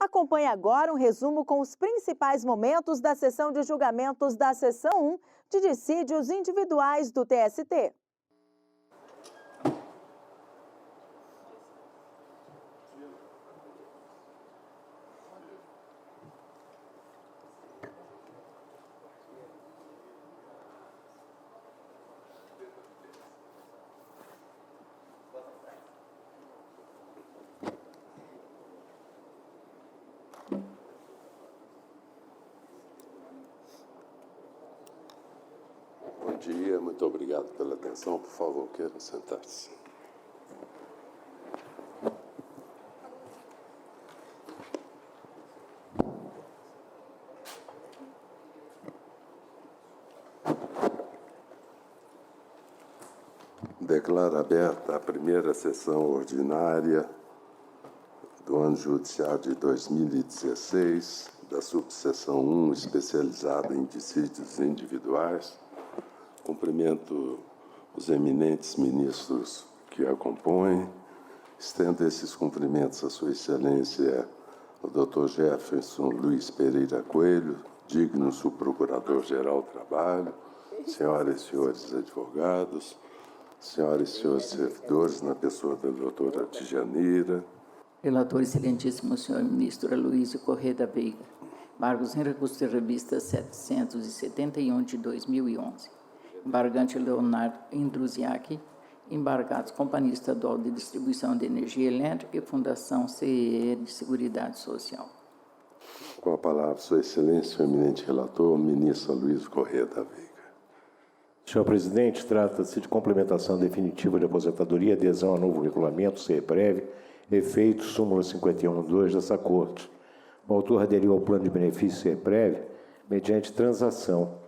Acompanhe agora um resumo com os principais momentos da sessão de julgamentos da Seção 1 de dissídios individuais do TST. Bom dia, muito obrigado pela atenção. Por favor, queiram sentar-se. Declaro aberta a primeira sessão ordinária do ano judiciário de 2016, da subseção 1, especializada em dissídios individuais. Cumprimento os eminentes ministros que a compõem. Estendo esses cumprimentos à Sua Excelência, o Dr. Jefferson Luiz Pereira Coelho, digno subprocurador-geral do Trabalho, senhoras e senhores advogados, senhoras e senhores servidores, na pessoa da doutora Tijanira. Relator excelentíssimo senhor ministro Aloysio Corrêa da Veiga. Embargos em recurso de revista 771 de 2011. Embargante Leonardo Indruziak. Embargados Companhia Estadual de Distribuição de Energia Elétrica e Fundação CEE de Seguridade Social. Com a palavra, Sua Excelência, o eminente relator, o ministro Aloysio Corrêa da Veiga. Senhor presidente, trata-se de complementação definitiva de aposentadoria, adesão ao novo regulamento, CEPREV, efeito súmula 51.2 dessa Corte. O autor aderiu ao plano de benefício CEPREV mediante transação.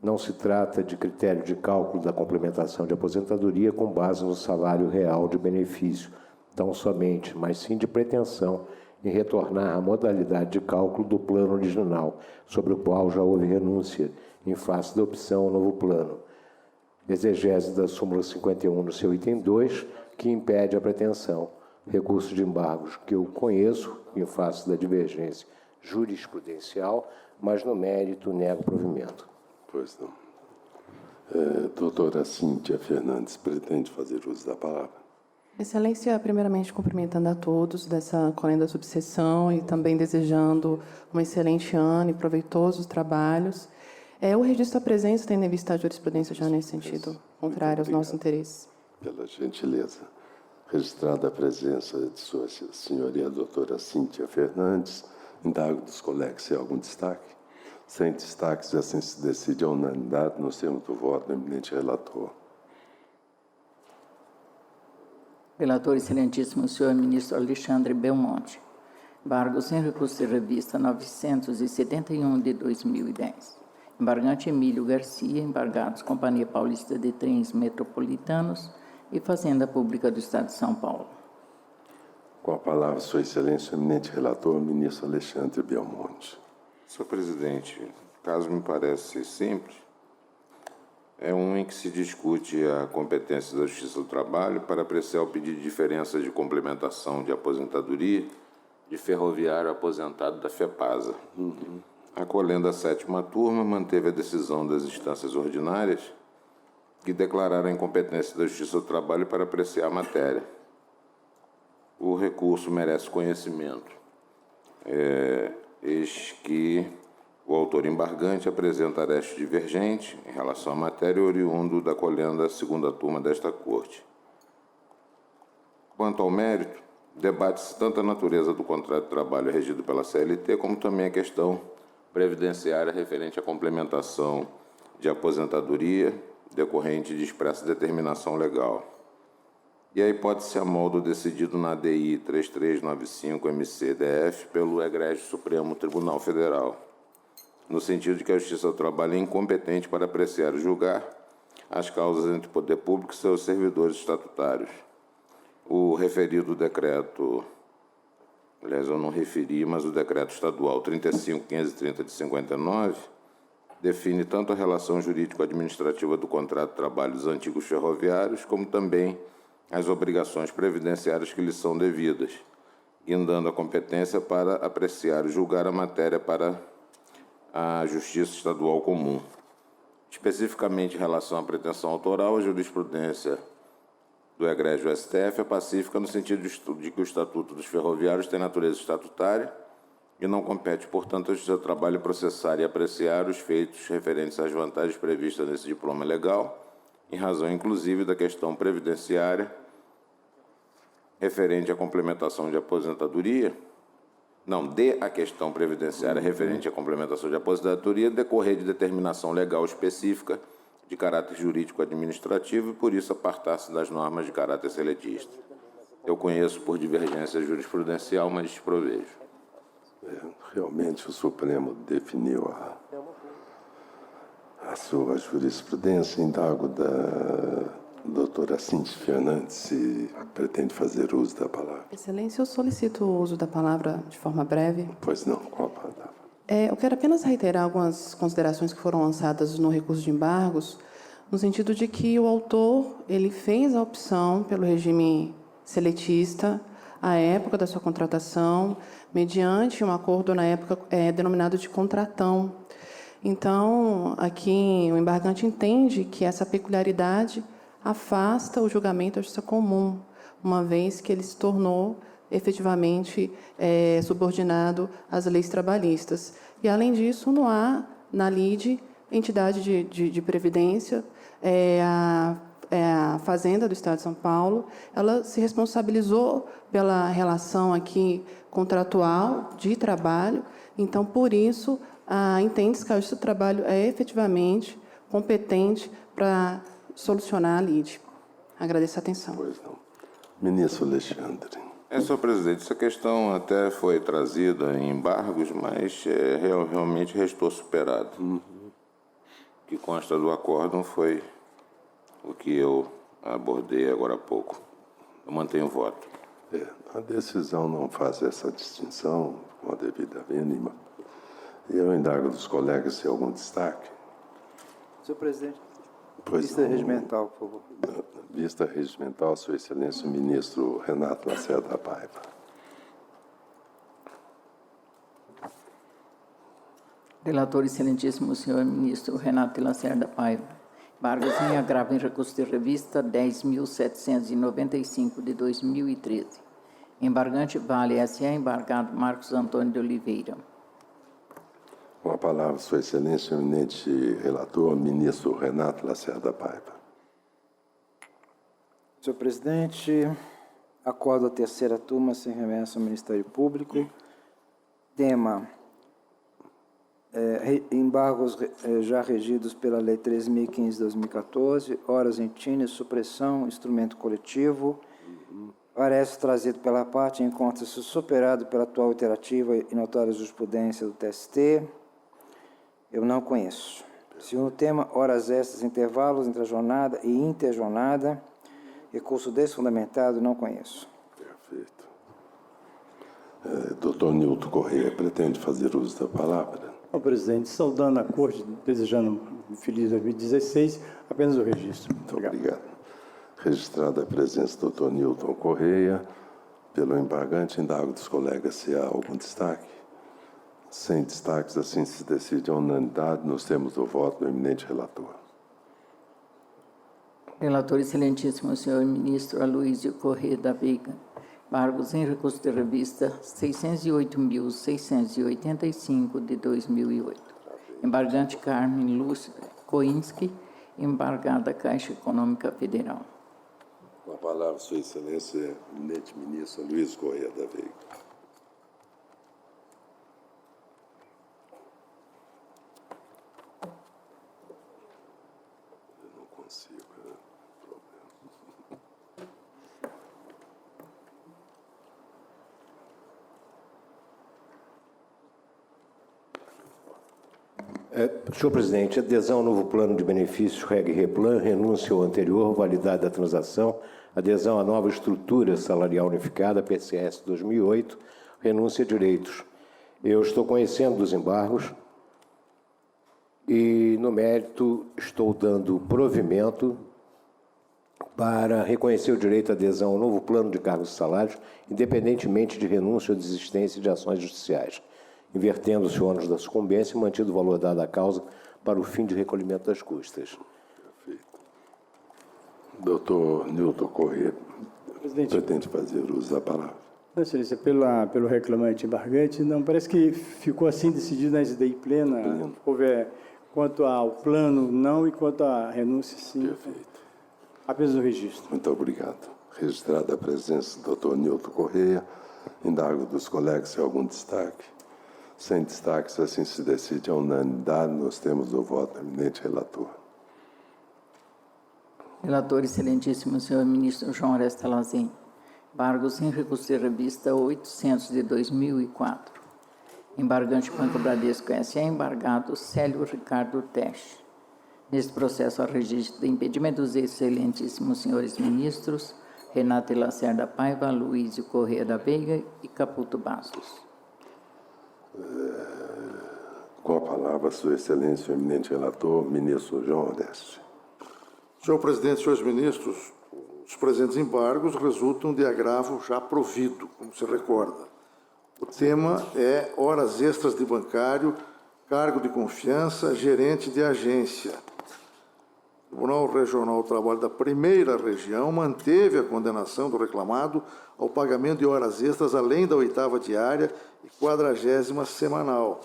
Não se trata de critério de cálculo da complementação de aposentadoria com base no salário real de benefício, tão somente, mas sim de pretensão em retornar à modalidade de cálculo do plano original, sobre o qual já houve renúncia, em face da opção ao novo plano. Exegese da súmula 51 no seu item 2, que impede a pretensão. Recurso de embargos que eu conheço, em face da divergência jurisprudencial, mas no mérito nego provimento. Pois não. Doutora Cíntia Fernandes, pretende fazer uso da palavra? Excelência, primeiramente cumprimentando a todos dessa colenda subseção e também desejando um excelente ano e proveitosos trabalhos. O registro da presença, tendo em vista a jurisprudência já nesse sentido, contrário aos nossos interesses. Pela gentileza. Registrada a presença de Sua Senhoria, a doutora Cíntia Fernandes, indago dos colegas se há algum destaque. Sem destaques, assim se decide a unanimidade no termos do voto do eminente relator. Relator excelentíssimo senhor ministro Alexandre Belmonte. Embargos em recurso de revista 971 de 2010. Embargante Emílio Garcia, embargados Companhia Paulista de Trens Metropolitanos e Fazenda Pública do Estado de São Paulo. Com a palavra, Sua Excelência, o eminente relator, o ministro Alexandre Belmonte. Senhor presidente, o caso me parece simples. É um em que se discute a competência da Justiça do Trabalho para apreciar o pedido de diferença de complementação de aposentadoria de ferroviário aposentado da FEPASA. Acolhendo a 7ª turma, manteve a decisão das instâncias ordinárias que declararam a incompetência da Justiça do Trabalho para apreciar a matéria. O recurso merece conhecimento. Eis que o autor embargante apresenta areste divergente em relação à matéria oriundo da colenda 2ª turma desta Corte. Quanto ao mérito, debate-se tanto a natureza do contrato de trabalho regido pela CLT, como também a questão previdenciária referente à complementação de aposentadoria decorrente de expressa determinação legal. E a hipótese a modo decidido na ADI 3395-MC-DF pelo Egrégio Supremo Tribunal Federal, no sentido de que a Justiça do Trabalho é incompetente para apreciar e julgar as causas entre o poder público e seus servidores estatutários. O referido decreto, aliás, eu não referi, mas o decreto estadual 35.530 de 59 define tanto a relação jurídico-administrativa do contrato de trabalho dos antigos ferroviários, como também as obrigações previdenciárias que lhes são devidas, guindando a competência para apreciar e julgar a matéria para a Justiça Estadual Comum. Especificamente em relação à pretensão autoral, a jurisprudência do egrégio STF é pacífica no sentido de que o Estatuto dos Ferroviários tem natureza estatutária e não compete, portanto, ao Justiça do Trabalho processar e apreciar os feitos referentes às vantagens previstas nesse diploma legal, em razão, inclusive, da questão previdenciária referente à complementação de aposentadoria, a questão previdenciária referente à complementação de aposentadoria decorrer de determinação legal específica de caráter jurídico-administrativo e, por isso, apartar-se das normas de caráter seletista. Eu conheço por divergência jurisprudencial, mas desprovejo. Realmente o Supremo definiu a sua jurisprudência. Indago da doutora Cintia Fernandes se pretende fazer uso da palavra. Excelência, eu solicito o uso da palavra de forma breve. Pois não, qual a palavra? Eu quero apenas reiterar algumas considerações que foram lançadas no recurso de embargos, no sentido de que o autor ele fez a opção pelo regime seletista à época da sua contratação, mediante um acordo na época denominado de contratão. Então, aqui o embargante entende que essa peculiaridade afasta o julgamento da justiça comum, uma vez que ele se tornou efetivamente subordinado às leis trabalhistas. E, além disso, não há na LIDE, entidade de previdência, a Fazenda do Estado de São Paulo, ela se responsabilizou pela relação aqui contratual de trabalho, então, por isso, entende-se que a Justiça do Trabalho é efetivamente competente para solucionar a LIDE. Agradeço a atenção. Pois não. Ministro Alexandre. Senhor presidente, essa questão até foi trazida em embargos, mas realmente restou superado. O que consta do acórdão foi o que eu abordei agora há pouco. Eu mantenho o voto. A decisão não faz essa distinção com a devida mínima. E eu indago dos colegas se há algum destaque. Senhor presidente, Pois vista não. regimental, por favor. Vista regimental, Sua Excelência, o ministro Renato Lacerda Paiva. Relator excelentíssimo senhor ministro Renato Lacerda Paiva. Embargos em agravo em recurso de revista 10.795 de 2013. Embargante Vale S.A. Embargado Marcos Antônio de Oliveira. Com a palavra, Sua Excelência, o eminente relator, ministro Renato Lacerda Paiva. Senhor presidente, acordo a terceira turma sem remessa ao Ministério Público. Tema: embargos já regidos pela Lei 13.015/2014, horas em tine, supressão, instrumento coletivo. Parece trazido pela parte, encontra-se superado pela atual iterativa e notória jurisprudência do TST. Eu não conheço. Segundo tema, horas extras, intervalos entre a jornada e interjornada. Recurso desfundamentado, não conheço. Perfeito. Doutor Nilton Corrêa pretende fazer uso da palavra? Senhor presidente, saudando a Corte, desejando um feliz 2016, apenas o registro. Muito obrigado. Registrada a presença do doutor Nilton Corrêa, pelo embargante, indago dos colegas se há algum destaque. Sem destaques, assim se decide a unanimidade nos termos do voto do eminente relator. Relator excelentíssimo senhor ministro Aloysio Corrêa da Veiga. Embargos em recurso de revista 608.685 de 2008. Embargante Carmen Lúcia Koinski, embargada Caixa Econômica Federal. Com a palavra, Sua Excelência, o eminente ministro Aloysio Corrêa da Veiga. Eu não consigo, Senhor presidente, adesão ao novo plano de benefícios REG-REPLAN, renúncia ao anterior, validade da transação, adesão à nova estrutura salarial unificada, PCS 2008, renúncia a direitos. Eu estou conhecendo dos embargos e, no mérito, estou dando provimento para reconhecer o direito à adesão ao novo plano de cargos e salários, independentemente de renúncia ou desistência de ações judiciais, invertendo-se o ônus da sucumbência e mantido o valor dado à causa para o fim de recolhimento das custas. Perfeito. Doutor Nilton Corrêa, Presidente. pretende fazer uso da palavra. Não, excelência, pelo reclamante embargante, não, parece que ficou assim decidido na SDI plena, quanto ao plano não e quanto à renúncia sim. Perfeito. Apenas o registro. Muito obrigado. Registrada a presença do doutor Nilton Corrêa, indago dos colegas se há algum destaque. Sem destaques, assim se decide a unanimidade. Nós temos o voto do eminente relator. Relator, excelentíssimo senhor ministro João Oresta Lazen. Embargos em recurso de revista 800 de 2004. Embargante Banco Bradesco S.A. embargado Célio Ricardo Teche. Neste processo, a registro de impedimento dos excelentíssimos senhores ministros Renata Lacerda Paiva, Luísio Corrêa da Veiga e Caputo Bastos. Com a palavra, Sua Excelência, o eminente relator, ministro João Odeste. Senhor presidente, senhores ministros, os presentes embargos resultam de agravo já provido, como se recorda. O tema é horas extras de bancário, cargo de confiança, gerente de agência. O Tribunal Regional do Trabalho da Primeira Região manteve a condenação do reclamado ao pagamento de horas extras além da 8ª diária e 40ª semanal.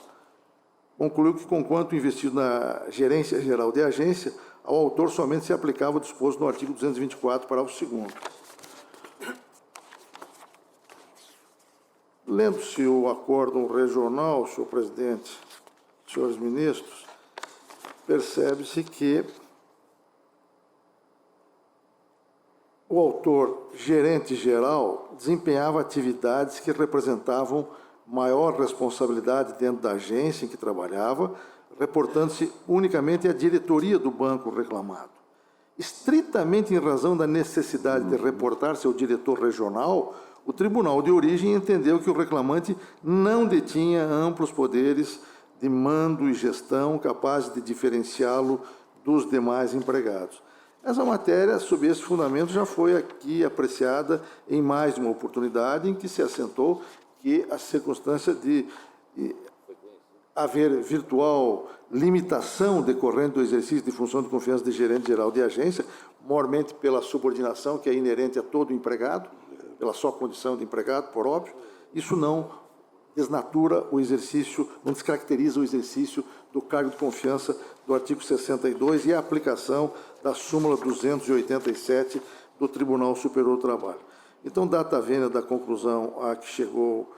Concluiu que, conquanto investido na gerência geral de agência, ao autor somente se aplicava o disposto no artigo 224, parágrafo 2º. Lendo-se o acórdão regional, senhor presidente, senhores ministros, percebe-se que o autor gerente geral desempenhava atividades que representavam maior responsabilidade dentro da agência em que trabalhava, reportando-se unicamente à diretoria do banco reclamado. Estritamente em razão da necessidade de reportar-se ao diretor regional, o tribunal de origem entendeu que o reclamante não detinha amplos poderes de mando e gestão capazes de diferenciá-lo dos demais empregados. Essa matéria, sob esse fundamento, já foi aqui apreciada em mais de uma oportunidade em que se assentou que a circunstância de haver virtual limitação decorrente do exercício de função de confiança de gerente geral de agência, maiormente pela subordinação que é inerente a todo empregado, pela só condição de empregado, por óbvio, isso não desnatura o exercício, não descaracteriza o exercício do cargo de confiança do artigo 62 e a aplicação da súmula 287 do Tribunal Superior do Trabalho. Então, data vênia da conclusão a que chegou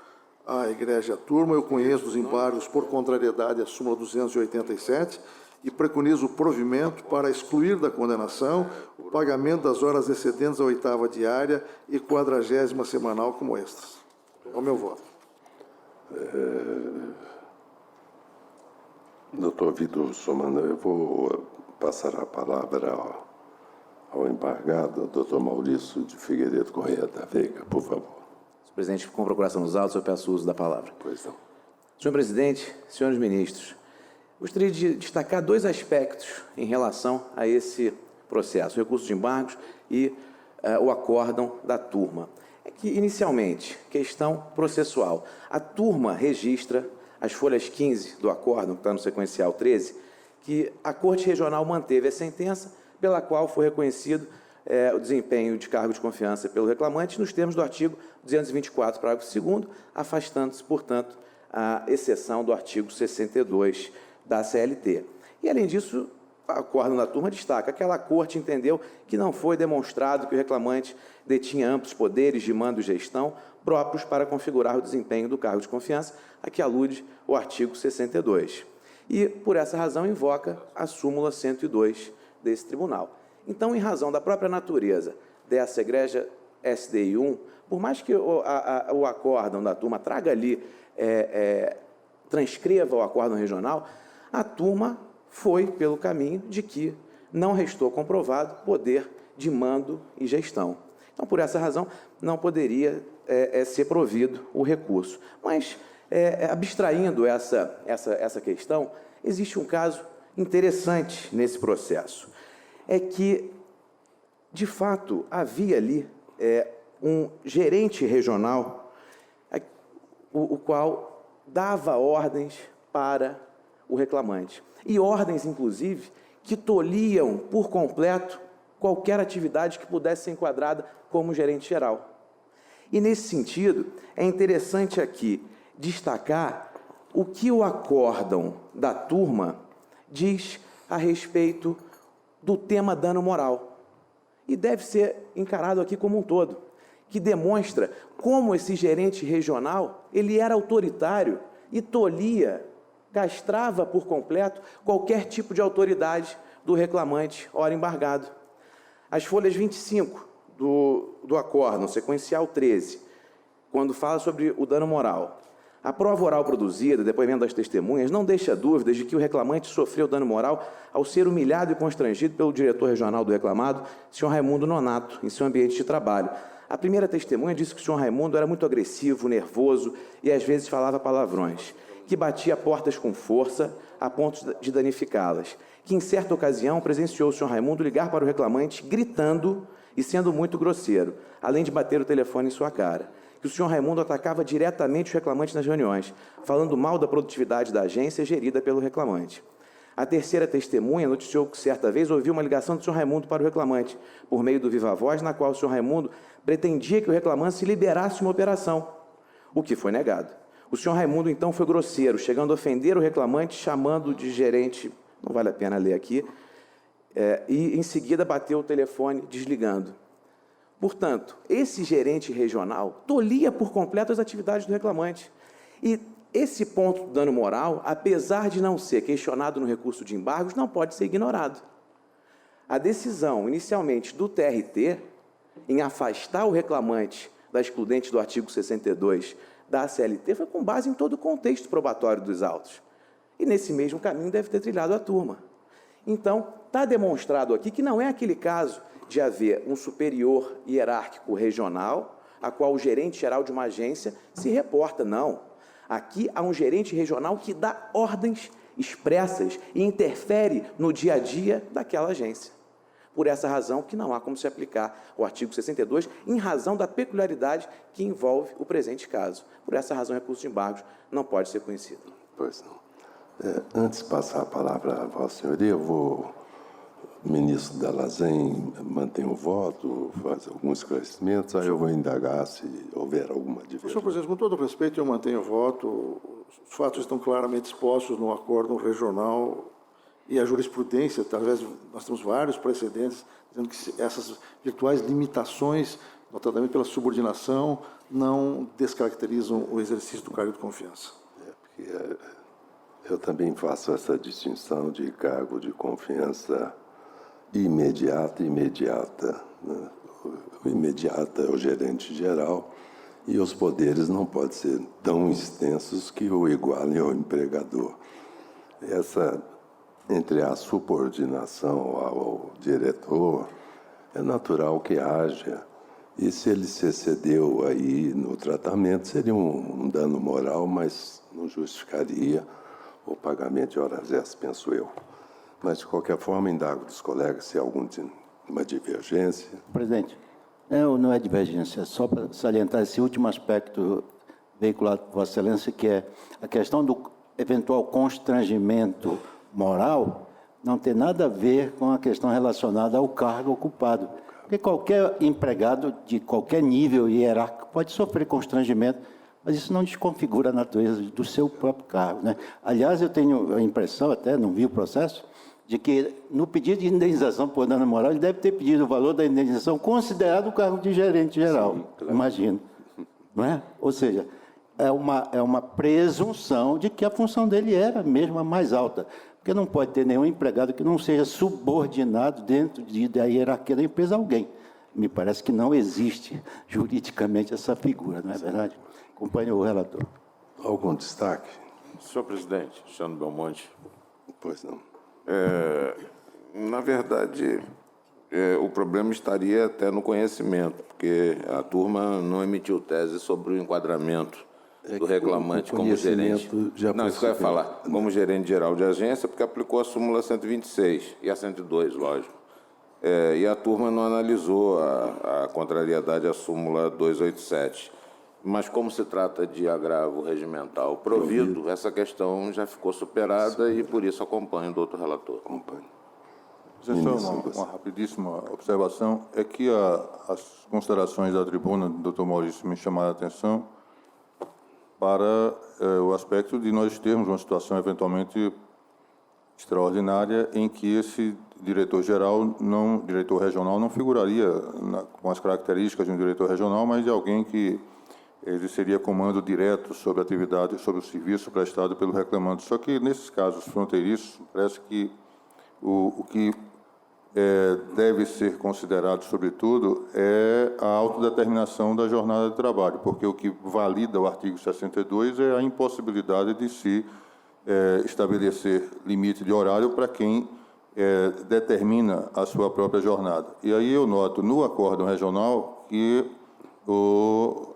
a Egrégia Turma, eu conheço os embargos por contrariedade à súmula 287 e preconizo o provimento para excluir da condenação o pagamento das horas excedentes à 8ª diária e 40ª semanal como extras. É o meu voto. Doutor Vitor Somano, eu vou passar a palavra ao embargado, doutor Maurício de Figueiredo Corrêa da Veiga, por favor. Senhor presidente, com procuração nos autos, eu peço o uso da palavra. Pois não. Senhor presidente, senhores ministros, gostaria de destacar dois aspectos em relação a esse processo, o recurso de embargos e o acórdão da turma. É que, inicialmente, questão processual. A turma registra as folhas 15 do acórdão, que está no sequencial 13, que a Corte Regional manteve a sentença pela qual foi reconhecido o desempenho de cargo de confiança pelo reclamante nos termos do artigo 224, parágrafo 2º, afastando-se, portanto, a exceção do artigo 62 da CLT. E, além disso, o acórdão da turma destaca que aquela Corte entendeu que não foi demonstrado que o reclamante detinha amplos poderes de mando e gestão próprios para configurar o desempenho do cargo de confiança, a que alude o artigo 62. E, por essa razão, invoca a súmula 102 desse tribunal. Então, em razão da própria natureza dessa egrégia SDI 1, por mais que o acórdão da turma traga ali, transcreva o acórdão regional, a turma foi pelo caminho de que não restou comprovado poder de mando e gestão. Então, por essa razão, não poderia ser provido o recurso. Mas, abstraindo essa questão, existe um caso interessante nesse processo. É que de fato, havia ali um gerente regional, o qual dava ordens para o reclamante. E ordens, inclusive, que tolhiam por completo qualquer atividade que pudesse ser enquadrada como gerente geral. E, nesse sentido, é interessante aqui destacar o que o acórdão da turma diz a respeito do tema dano moral. E deve ser encarado aqui como um todo, que demonstra como esse gerente regional ele era autoritário e tolhia, castrava por completo qualquer tipo de autoridade do reclamante, ora embargado. As folhas 25 do acórdão, sequencial 13, quando fala sobre o dano moral. A prova oral produzida, depoimento das testemunhas, não deixa dúvidas de que o reclamante sofreu dano moral ao ser humilhado e constrangido pelo diretor regional do reclamado, Sr. Raimundo Nonato, em seu ambiente de trabalho. A primeira testemunha disse que o Sr. Raimundo era muito agressivo, nervoso e às vezes falava palavrões, que batia portas com força a ponto de danificá-las, que em certa ocasião presenciou o Sr. Raimundo ligar para o reclamante gritando e sendo muito grosseiro, além de bater o telefone em sua cara, que o Sr. Raimundo atacava diretamente o reclamante nas reuniões, falando mal da produtividade da agência gerida pelo reclamante. A terceira testemunha noticiou que certa vez ouviu uma ligação do Sr. Raimundo para o reclamante, por meio do viva voz, na qual o Sr. Raimundo pretendia que o reclamante liberasse uma operação, o que foi negado. O Sr. Raimundo, então, foi grosseiro, chegando a ofender o reclamante, chamando de gerente, não vale a pena ler aqui, e em seguida bateu o telefone, desligando. Portanto, esse gerente regional tolhia por completo as atividades do reclamante. E esse ponto do dano moral, apesar de não ser questionado no recurso de embargos, não pode ser ignorado. A decisão, inicialmente, do TRT, em afastar o reclamante da excludente do artigo 62 da CLT, foi com base em todo o contexto probatório dos autos. E nesse mesmo caminho deve ter trilhado a turma. Então, está demonstrado aqui que não é aquele caso de haver um superior hierárquico regional, a qual o gerente geral de uma agência se reporta, não. Aqui há um gerente regional que dá ordens expressas e interfere no dia a dia daquela agência. Por essa razão que não há como se aplicar o artigo 62, em razão da peculiaridade que envolve o presente caso. Por essa razão, o recurso de embargos não pode ser conhecido. Pois não. Antes de passar a palavra à Vossa Senhoria, o ministro Dall'Azen mantém o voto, faz alguns esclarecimentos, aí eu vou indagar se houver alguma divergência. Senhor presidente, com todo respeito, eu mantenho o voto. Os fatos estão claramente expostos no acórdão regional e a jurisprudência, talvez nós temos vários precedentes dizendo que essas virtuais limitações, notadamente pela subordinação, não descaracterizam o exercício do cargo de confiança. Porque eu também faço essa distinção de cargo de confiança imediata e imediata. Né? O imediata é o gerente geral e os poderes não podem ser tão extensos que o igualem ao empregador. Essa, entre a subordinação ao diretor, é natural que haja. E se ele se excedeu aí no tratamento, seria um dano moral, mas não justificaria o pagamento de horas extras, penso eu. Mas, de qualquer forma, indago dos colegas se há alguma divergência. Presidente, não é divergência, é só para salientar esse último aspecto veiculado por Vossa Excelência, que é a questão do eventual constrangimento moral, não tem nada a ver com a questão relacionada ao cargo ocupado. Porque qualquer empregado de qualquer nível hierárquico pode sofrer constrangimento, mas isso não desconfigura a natureza do seu próprio cargo, né? Aliás, eu tenho a impressão, até não vi o processo, de que no pedido de indenização por dano moral, ele deve ter pedido o valor da indenização considerado o cargo de gerente geral, sim, claro. Imagino. Não é? Ou seja, é uma presunção de que a função dele era mesmo a mais alta, porque não pode ter nenhum empregado que não seja subordinado dentro da hierarquia da empresa a alguém. Me parece que não existe juridicamente essa figura, não é verdade? Acompanhe o relator. Algum destaque? Senhor presidente, Alexandre Belmonte. Pois não. Na verdade, o problema estaria até no conhecimento, porque a turma não emitiu tese sobre o enquadramento do reclamante como gerente. Não, isso que eu ia falar. Como gerente geral de agência, porque aplicou a súmula 126 e a 102, lógico. e a turma não analisou a contrariedade à súmula 287. Mas como se trata de agravo regimental provido, essa questão já ficou superada e por isso acompanho o doutor relator. Acompanho. Só uma rapidíssima observação, é que as considerações da tribuna do Dr. Maurício me chamaram a atenção para o aspecto de nós termos uma situação eventualmente extraordinária em que esse diretor regional não figuraria com as características de um diretor regional, mas de alguém que ele seria comando direto sobre a atividade, sobre o serviço prestado pelo reclamante. Só que nesses casos fronteiriços, parece que o que deve ser considerado, sobretudo, é a autodeterminação da jornada de trabalho, porque o que valida o artigo 62 é a impossibilidade de se estabelecer limite de horário para quem determina a sua própria jornada. E aí eu noto no acórdão regional que o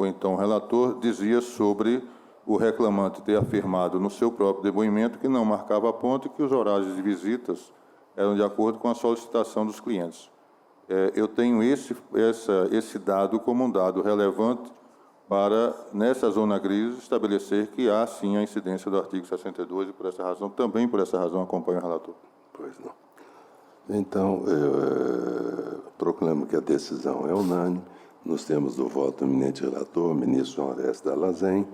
então relator dizia sobre o reclamante ter afirmado no seu próprio depoimento que não marcava ponto e que os horários de visitas eram de acordo com a solicitação dos clientes. Eu tenho esse dado como um dado relevante para, nessa zona gris, estabelecer que há, sim, a incidência do artigo 62 e, também por essa razão, acompanho o relator. Pois não. Então, proclamo que a decisão é unânime. Nos temos do voto do eminente relator, ministro João Orestes Dallazen,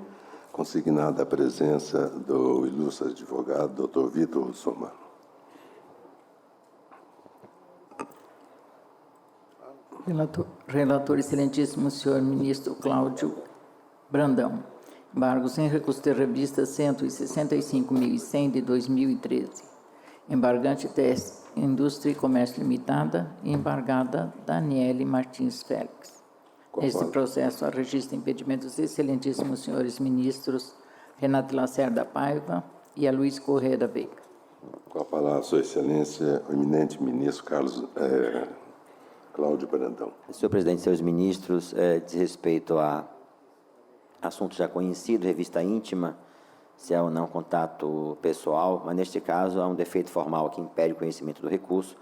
consignada a presença do ilustre advogado, Dr. Vitor Russomano. Relator, excelentíssimo senhor ministro Cláudio Brandão. Embargos em recurso de revista 165.100 de 2013. Embargante TES Indústria e Comércio Limitada, embargada Daniele Martins Félix. Neste processo, há registro de impedimentos dos excelentíssimos senhores ministros Renato Lacerda Paiva e Aloysio Corrêa da Veiga. Com a palavra, Sua Excelência, o eminente ministro Cláudio Brandão. Senhor presidente, senhores ministros, diz respeito a assunto já conhecido, revista íntima, se é ou não contato pessoal, mas neste caso há um defeito formal que impede o conhecimento do recurso,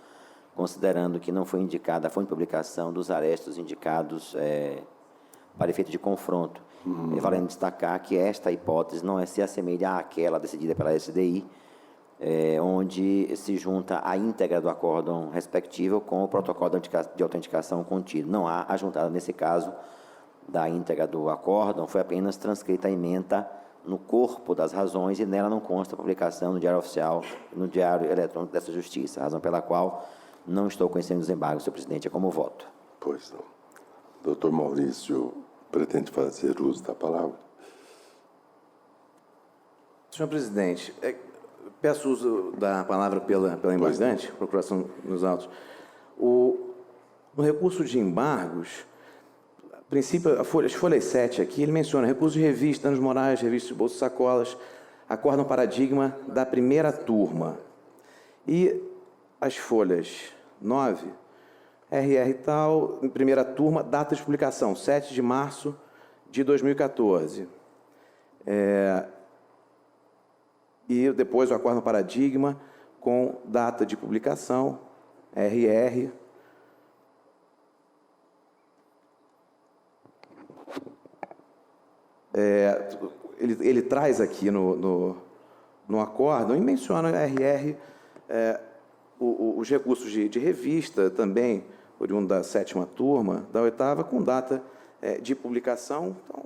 considerando que não foi indicada a fonte de publicação dos arestos indicados para efeito de confronto. Valendo destacar que esta hipótese não se assemelha àquela decidida pela SDI, onde se junta a íntegra do acórdão respectivo com o protocolo de autenticação contido. Não há ajuntada, nesse caso, da íntegra do acórdão, foi apenas transcrita a ementa no corpo das razões e nela não consta a publicação no Diário Oficial, no Diário Eletrônico dessa Justiça, razão pela qual não estou conhecendo os embargos, senhor presidente, é como voto. Pois não. Doutor Maurício, pretende fazer uso da palavra? Senhor presidente, peço uso da palavra pela embargante, procuração nos autos. No recurso de embargos, a princípio, as folhas 7 aqui, ele menciona recurso de revista, danos morais, revista de bolsas, sacolas, acórdão paradigma da primeira turma. E as folhas 9, RR tal, primeira turma, data de publicação, 7 de março de 2014. E depois o acórdão paradigma com data de publicação, RR. Ele traz aqui no acórdão e menciona RR, os recursos de revista também, oriundo da 7ª turma, da 8ª, com data de publicação. Então,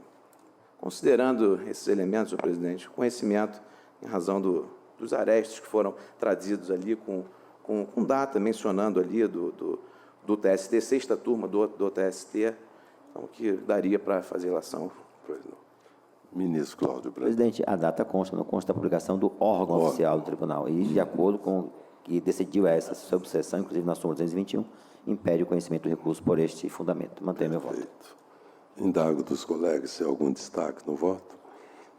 considerando esses elementos, senhor presidente, conhecimento em razão dos arestos que foram trazidos ali com data, mencionando ali do TST, 6ª turma do TST, então, que daria para fazer relação. Pois não. Ministro Cláudio Brandão. Presidente, a data consta, não consta a publicação do órgão oficial do tribunal. E, de acordo com o que decidiu essa subseção, inclusive na súmula 221, impede o conhecimento do recurso por este fundamento. Mantenho meu voto. Indago dos colegas se há algum destaque no voto.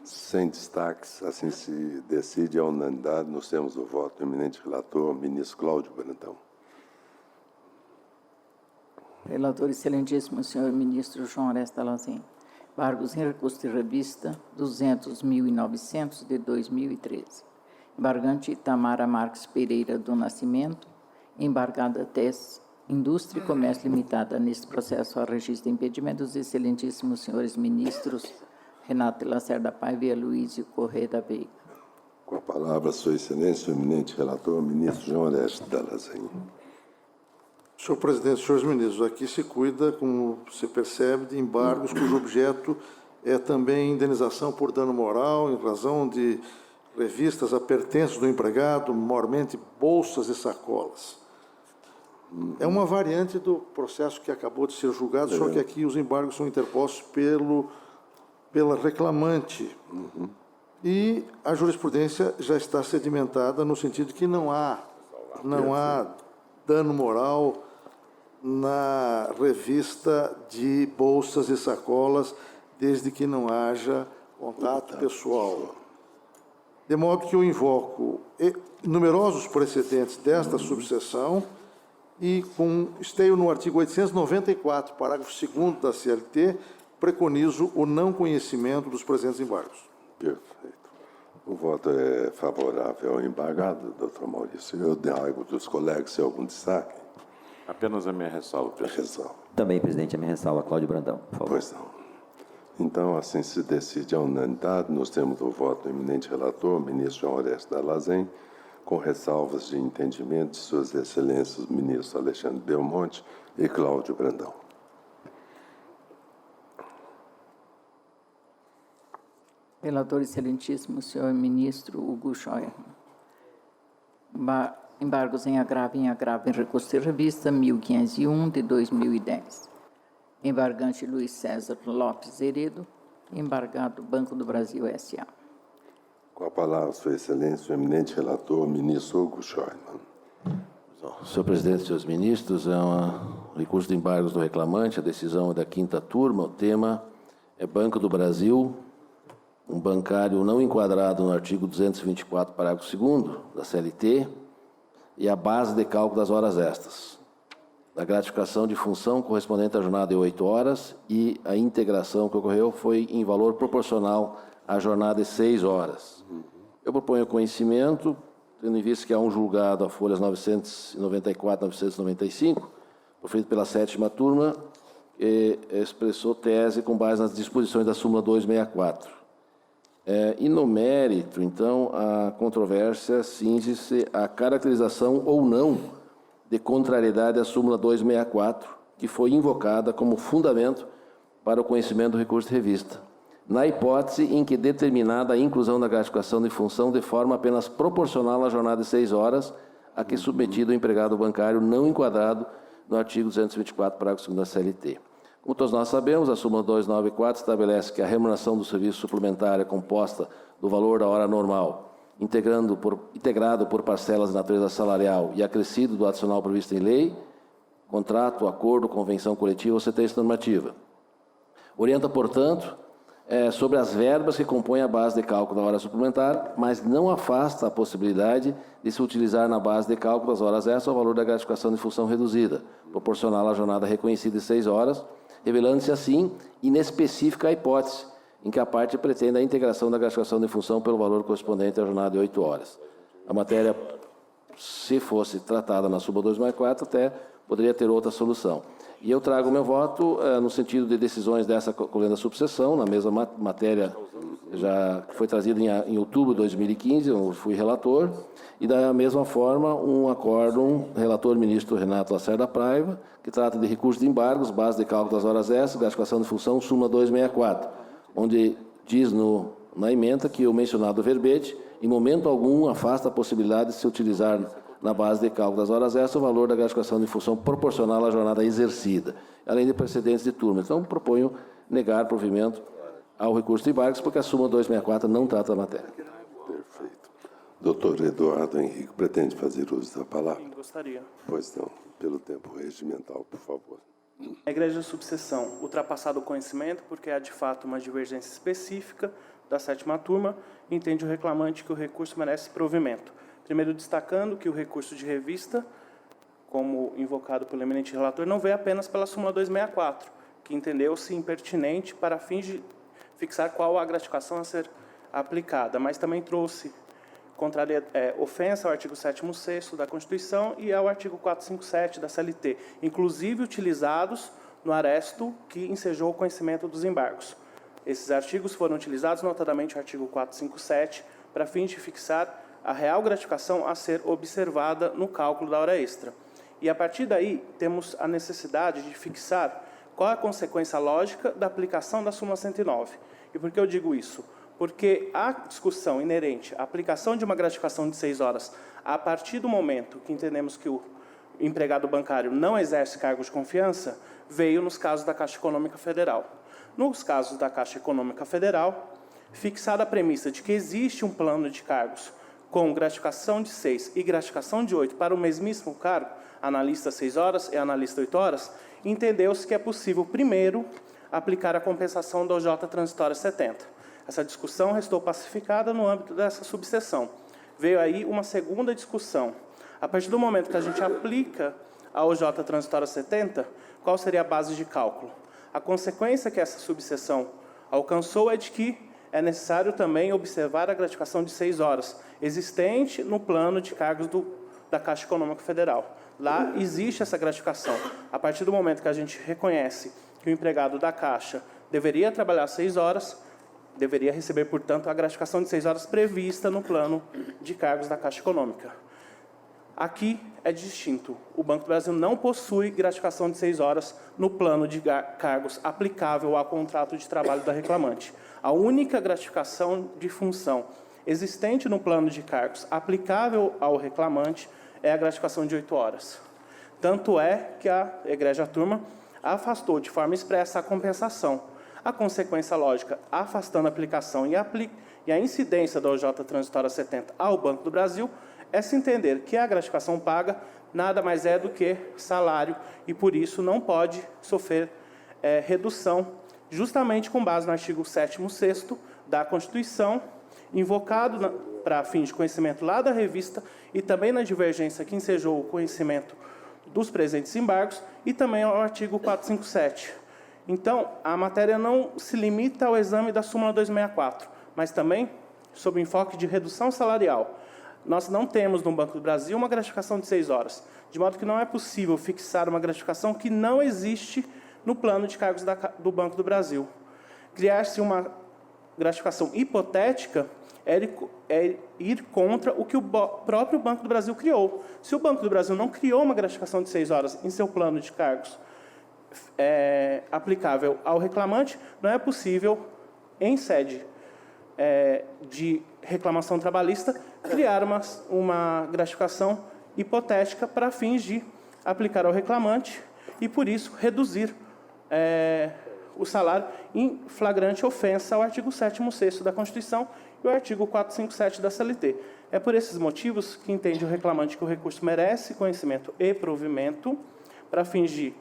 Sem destaques, assim se decide a unanimidade. Nós temos o voto do eminente relator, ministro Cláudio Brandão. Relator, excelentíssimo senhor ministro João Orestes Dallazen. Embargos em recurso de revista 200.900 de 2013. Embargante Tamara Marques Pereira do Nascimento. embargada TES Indústria e Comércio Limitada. Neste processo, ao registro de impedimento dos excelentíssimos senhores ministros Renato Lacerda Paiva e Aloysio Corrêa da Veiga. Com a palavra, Sua Excelência, o eminente relator, ministro João Orestes Dallazen. Senhor presidente, senhores ministros, aqui se cuida, como você percebe, de embargos cujo objeto é também indenização por dano moral em razão de revistas a pertences do empregado, maiormente bolsas e sacolas. É uma variante do processo que acabou de ser julgado, só que aqui os embargos são interpostos pela reclamante. E a jurisprudência já está sedimentada no sentido de que não há dano moral na revista de bolsas e sacolas, desde que não haja contato pessoal. De modo que eu invoco numerosos precedentes desta subseção e, com esteio no artigo 894, parágrafo 2º da CLT, preconizo o não conhecimento dos presentes embargos. Perfeito. O voto é favorável ao embargado, doutor Maurício. Eu derrogo dos colegas se há algum destaque. Apenas a minha ressalva, presidente. Também, presidente, a minha ressalva, Cláudio Brandão, por favor. Pois não. Então, assim se decide a unanimidade. Nós temos o voto do eminente relator, ministro João Orestes Dallazen, com ressalvas de entendimento de suas excelências, os ministros Alexandre Belmonte e Cláudio Brandão. Relator excelentíssimo, senhor ministro Hugo Scheuermann. Embargos em agravo em recurso de revista 1501 de 2010. Embargante Luiz César Lopes Heredo. Embargado Banco do Brasil S.A. Com a palavra, Sua Excelência, o eminente relator, ministro Hugo Scheuermann. Senhor presidente, senhores ministros, é um recurso de embargos do reclamante, a decisão é da 5ª turma, o tema é Banco do Brasil, um bancário não enquadrado no artigo 224, parágrafo 2º da CLT, e a base de cálculo das horas extras, da gratificação de função correspondente à jornada de 8 horas, e a integração que ocorreu foi em valor proporcional à jornada de 6 horas. Eu proponho conhecimento, tendo em vista que há um julgado a folhas 994 e 995, proferido pela 7ª turma, que expressou tese com base nas disposições da súmula 264. E no mérito, então, a controvérsia cinge-se à caracterização ou não de contrariedade à súmula 264, que foi invocada como fundamento para o conhecimento do recurso de revista, na hipótese em que determinada a inclusão da gratificação de função de forma apenas proporcional à jornada de 6 horas, a que submetido o empregado bancário não enquadrado no artigo 224, parágrafo 2º da CLT. Como todos nós sabemos, a súmula 294 estabelece que a remuneração do serviço suplementar é composta do valor da hora normal, integrado por parcelas de natureza salarial e acrescido do adicional previsto em lei, contrato, acordo, convenção coletiva ou sentença normativa. Orienta, portanto, sobre as verbas que compõem a base de cálculo da hora suplementar, mas não afasta a possibilidade de se utilizar na base de cálculo das horas extras o valor da gratificação de função reduzida, proporcional à jornada reconhecida de 6 horas, revelando-se assim inespecífica a hipótese em que a parte pretende a integração da gratificação de função pelo valor correspondente à jornada de 8 horas. A matéria, se fosse tratada na súmula 264, até poderia ter outra solução. E eu trago meu voto no sentido de decisões dessa colenda subseção, na mesma matéria já que foi trazida em outubro de 2015, eu fui relator, e da mesma forma um acórdão, relator ministro Renato Lacerda Paiva, que trata de recurso de embargos, base de cálculo das horas extras, gratificação de função, súmula 264, onde diz na ementa que o mencionado verbete, em momento algum, afasta a possibilidade de se utilizar na base de cálculo das horas extras o valor da gratificação de função proporcional à jornada exercida, além de precedentes de turma. Então, proponho negar provimento ao recurso de embargos, porque a súmula 264 não trata da matéria. Perfeito. Doutor Eduardo Henrique, pretende fazer uso da palavra? Sim, gostaria. Pois não, pelo tempo regimental, por favor. A igreja de subseção, ultrapassado o conhecimento, porque há de fato uma divergência específica da 7ª turma, entende o reclamante que o recurso merece provimento. Primeiro, destacando que o recurso de revista, como invocado pelo eminente relator, não veio apenas pela súmula 264, que entendeu-se impertinente para fins de fixar qual a gratificação a ser aplicada, mas também trouxe ofensa ao artigo 7º, 6º da Constituição e ao artigo 457 da CLT, inclusive utilizados no aresto que ensejou o conhecimento dos embargos. Esses artigos foram utilizados, notadamente o artigo 457, para fins de fixar a real gratificação a ser observada no cálculo da hora extra. E, a partir daí, temos a necessidade de fixar qual é a consequência lógica da aplicação da súmula 109. E por que eu digo isso? Porque a discussão inerente à aplicação de uma gratificação de 6 horas a partir do momento que entendemos que o empregado bancário não exerce cargo de confiança, veio nos casos da Caixa Econômica Federal. Nos casos da Caixa Econômica Federal, fixada a premissa de que existe um plano de cargos com gratificação de 6 e gratificação de 8 para o mesmíssimo cargo, analista 6 horas e analista 8 horas, entendeu-se que é possível, primeiro, aplicar a compensação da OJ transitória 70. Essa discussão restou pacificada no âmbito dessa subseção. Veio aí uma segunda discussão. A partir do momento que a gente aplica a OJ transitória 70, qual seria a base de cálculo? A consequência que essa subseção alcançou é de que é necessário também observar a gratificação de 6 horas, existente no plano de cargos da Caixa Econômica Federal. Lá existe essa gratificação. A partir do momento que a gente reconhece que o empregado da Caixa deveria trabalhar 6 horas, deveria receber, portanto, a gratificação de 6 horas prevista no plano de cargos da Caixa Econômica. Aqui é distinto. O Banco do Brasil não possui gratificação de 6 horas no plano de cargos aplicável ao contrato de trabalho da reclamante. A única gratificação de função existente no plano de cargos aplicável ao reclamante é a gratificação de 8 horas. Tanto é que a egrégia turma afastou de forma expressa a compensação. A consequência lógica, afastando a aplicação e a incidência da OJ transitória 70 ao Banco do Brasil, é se entender que a gratificação paga nada mais é do que salário e, por isso, não pode sofrer redução, justamente com base no artigo 7º, 6º da Constituição, invocado para fins de conhecimento lá da revista e também na divergência que ensejou o conhecimento dos presentes embargos e também ao artigo 457. Então, a matéria não se limita ao exame da súmula 264, mas também sob o enfoque de redução salarial. Nós não temos no Banco do Brasil uma gratificação de 6 horas, de modo que não é possível fixar uma gratificação que não existe no plano de cargos do Banco do Brasil. Criar-se uma gratificação hipotética é ir contra o que o próprio Banco do Brasil criou. Se o Banco do Brasil não criou uma gratificação de 6 horas em seu plano de cargos aplicável ao reclamante, não é possível, em sede de reclamação trabalhista, criar uma gratificação hipotética para fins de aplicar ao reclamante e, por isso, reduzir o salário em flagrante ofensa ao artigo 7º, 6º da Constituição e o artigo 457 da CLT. É por esses motivos que entende o reclamante que o recurso merece conhecimento e provimento para fins de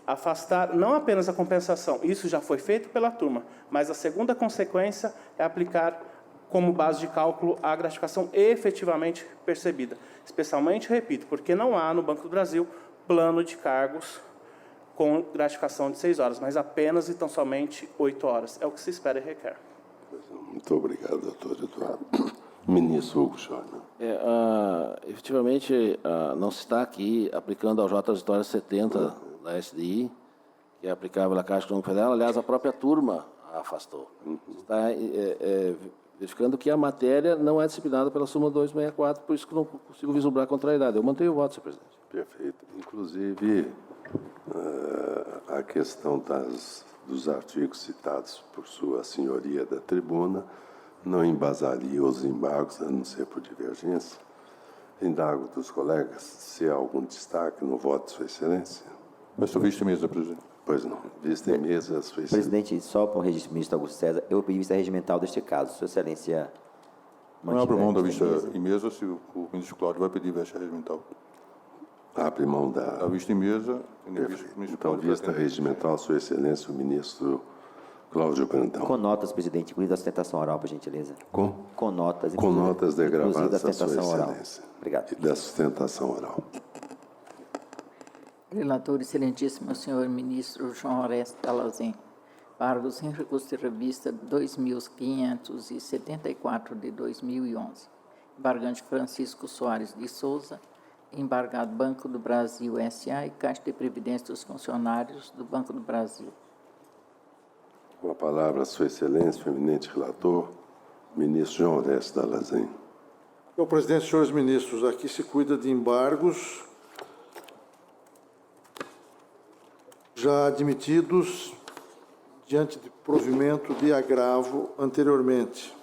afastar não apenas a compensação, isso já foi feito pela turma, mas a segunda consequência é aplicar como base de cálculo a gratificação efetivamente percebida. Especialmente, repito, porque não há no Banco do Brasil plano de cargos com gratificação de 6 horas, mas apenas e tão somente 8 horas. É o que se espera e requer. Muito obrigado, doutor Eduardo. Ministro Hugo Schorner. Efetivamente, não se está aqui aplicando a OJ transitória 70 da SDI, que é aplicável à Caixa Econômica Federal. Aliás, a própria turma a afastou. Está verificando que a matéria não é disciplinada pela súmula 264, por isso que não consigo vislumbrar a contrariedade. Eu mantenho o voto, senhor presidente. Perfeito. Inclusive, a questão dos artigos citados por sua senhoria da tribuna não embasaria os embargos, a não ser por divergência. Indago dos colegas se há algum destaque no voto de sua excelência. Mas sou vista-mesa, presidente. Pois não. Vista-mesa, sua excelência. Presidente, só para o registro do ministro Augusto César, eu pedi vista regimental deste caso. Sua excelência... Não abro mão da vista em mesa se o ministro Cláudio vai pedir vista regimental. Abre mão da vista em mesa. Então, vista regimental, sua excelência, o ministro Cláudio Brandão. Com notas, presidente, incluindo a sustentação oral, por gentileza. Com notas. Com notas degravadas da da sua sustentação oral. excelência. Obrigado. E da sustentação oral. Relator, excelentíssimo senhor ministro João Oreste Dalazen. Pargos em recurso de revista 2574 de 2011. embargante Francisco Soares de Souza, embargado Banco do Brasil S.A. e Caixa de Previdência dos Funcionários do Banco do Brasil. Com a palavra, Sua Excelência, o eminente relator, ministro João Horestes Dallazen. Senhor presidente, senhores ministros, aqui se cuida de embargos já admitidos diante de provimento de agravo anteriormente.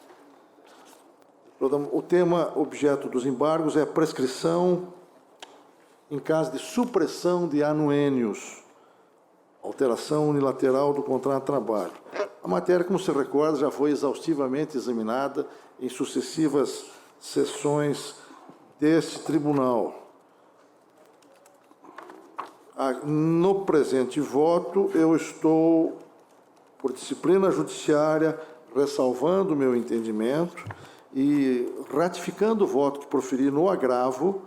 O tema objeto dos embargos é a prescrição em caso de supressão de anuênios, alteração unilateral do contrato de trabalho. A matéria, como se recorda, já foi exaustivamente examinada em sucessivas sessões deste tribunal. No presente voto, eu estou, por disciplina judiciária, ressalvando o meu entendimento e ratificando o voto que proferi no agravo,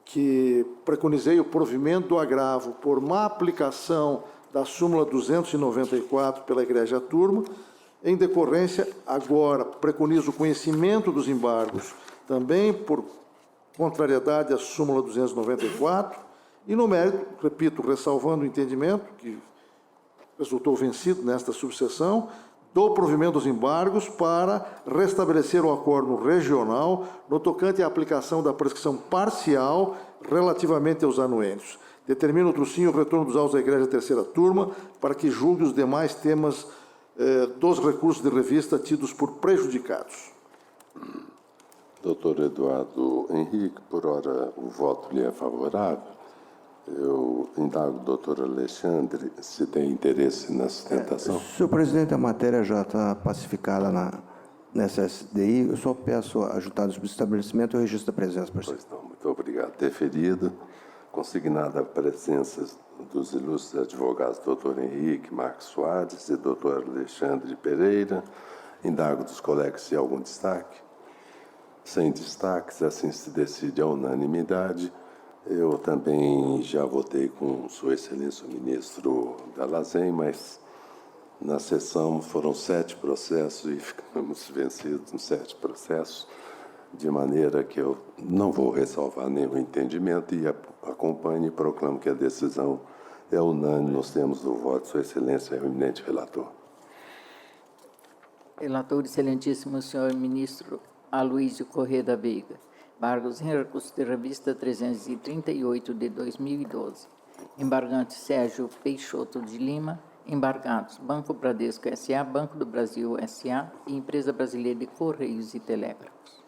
que preconizei o provimento do agravo por má aplicação da súmula 294 pela Igreja Turma. Em decorrência, agora preconizo o conhecimento dos embargos, também por contrariedade à súmula 294, e no mérito, repito, ressalvando o entendimento que resultou vencido nesta subseção, dou provimento dos embargos para restabelecer o acordo regional no tocante à aplicação da prescrição parcial relativamente aos anuênios. Determino, outro sim, o retorno dos autos da Igreja Terceira Turma para que julgue os demais temas dos recursos de revista tidos por prejudicados. Doutor Eduardo Henrique, por ora o voto lhe é favorável. Eu indago o doutor Alexandre se tem interesse na sustentação. Senhor presidente, a matéria já está pacificada nessa SDI. Eu só peço a juntada do subestabelecimento e o registro da presença, presidente. Pois não, muito obrigado. Deferido. Consignada a presença dos ilustres advogados doutor Henrique Marques Soares e doutor Alexandre Pereira. Indago dos colegas se há algum destaque. Sem destaques, assim se decide a unanimidade. Eu também já votei com Sua Excelência o ministro Dallazen, mas na sessão foram 7 processos e ficamos vencidos nos 7 processos, de maneira que eu não vou ressalvar nenhum entendimento e acompanho e proclamo que a decisão é unânime nos termos do voto. Sua Excelência é o eminente relator. Relator, excelentíssimo senhor ministro Aloysio Corrêa da Veiga. Embargos em recurso de revista 338 de 2012. Embargante Sérgio Peixoto de Lima. Embargados Banco Bradesco S.A., Banco do Brasil S.A. e Empresa Brasileira de Correios e Telégrafos.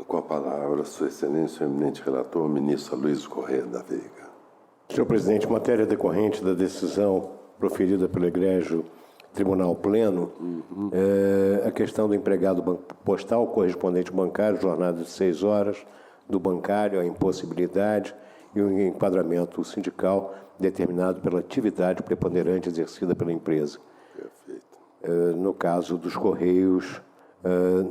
Com a palavra, Sua Excelência, o eminente relator, ministro Aloysio Corrêa da Veiga. Senhor presidente, matéria decorrente da decisão proferida pelo Egrégio Tribunal Pleno, a questão do empregado postal, correspondente bancário, jornada de 6 horas, do bancário, a impossibilidade e o enquadramento sindical determinado pela atividade preponderante exercida pela empresa. Perfeito. No caso dos Correios,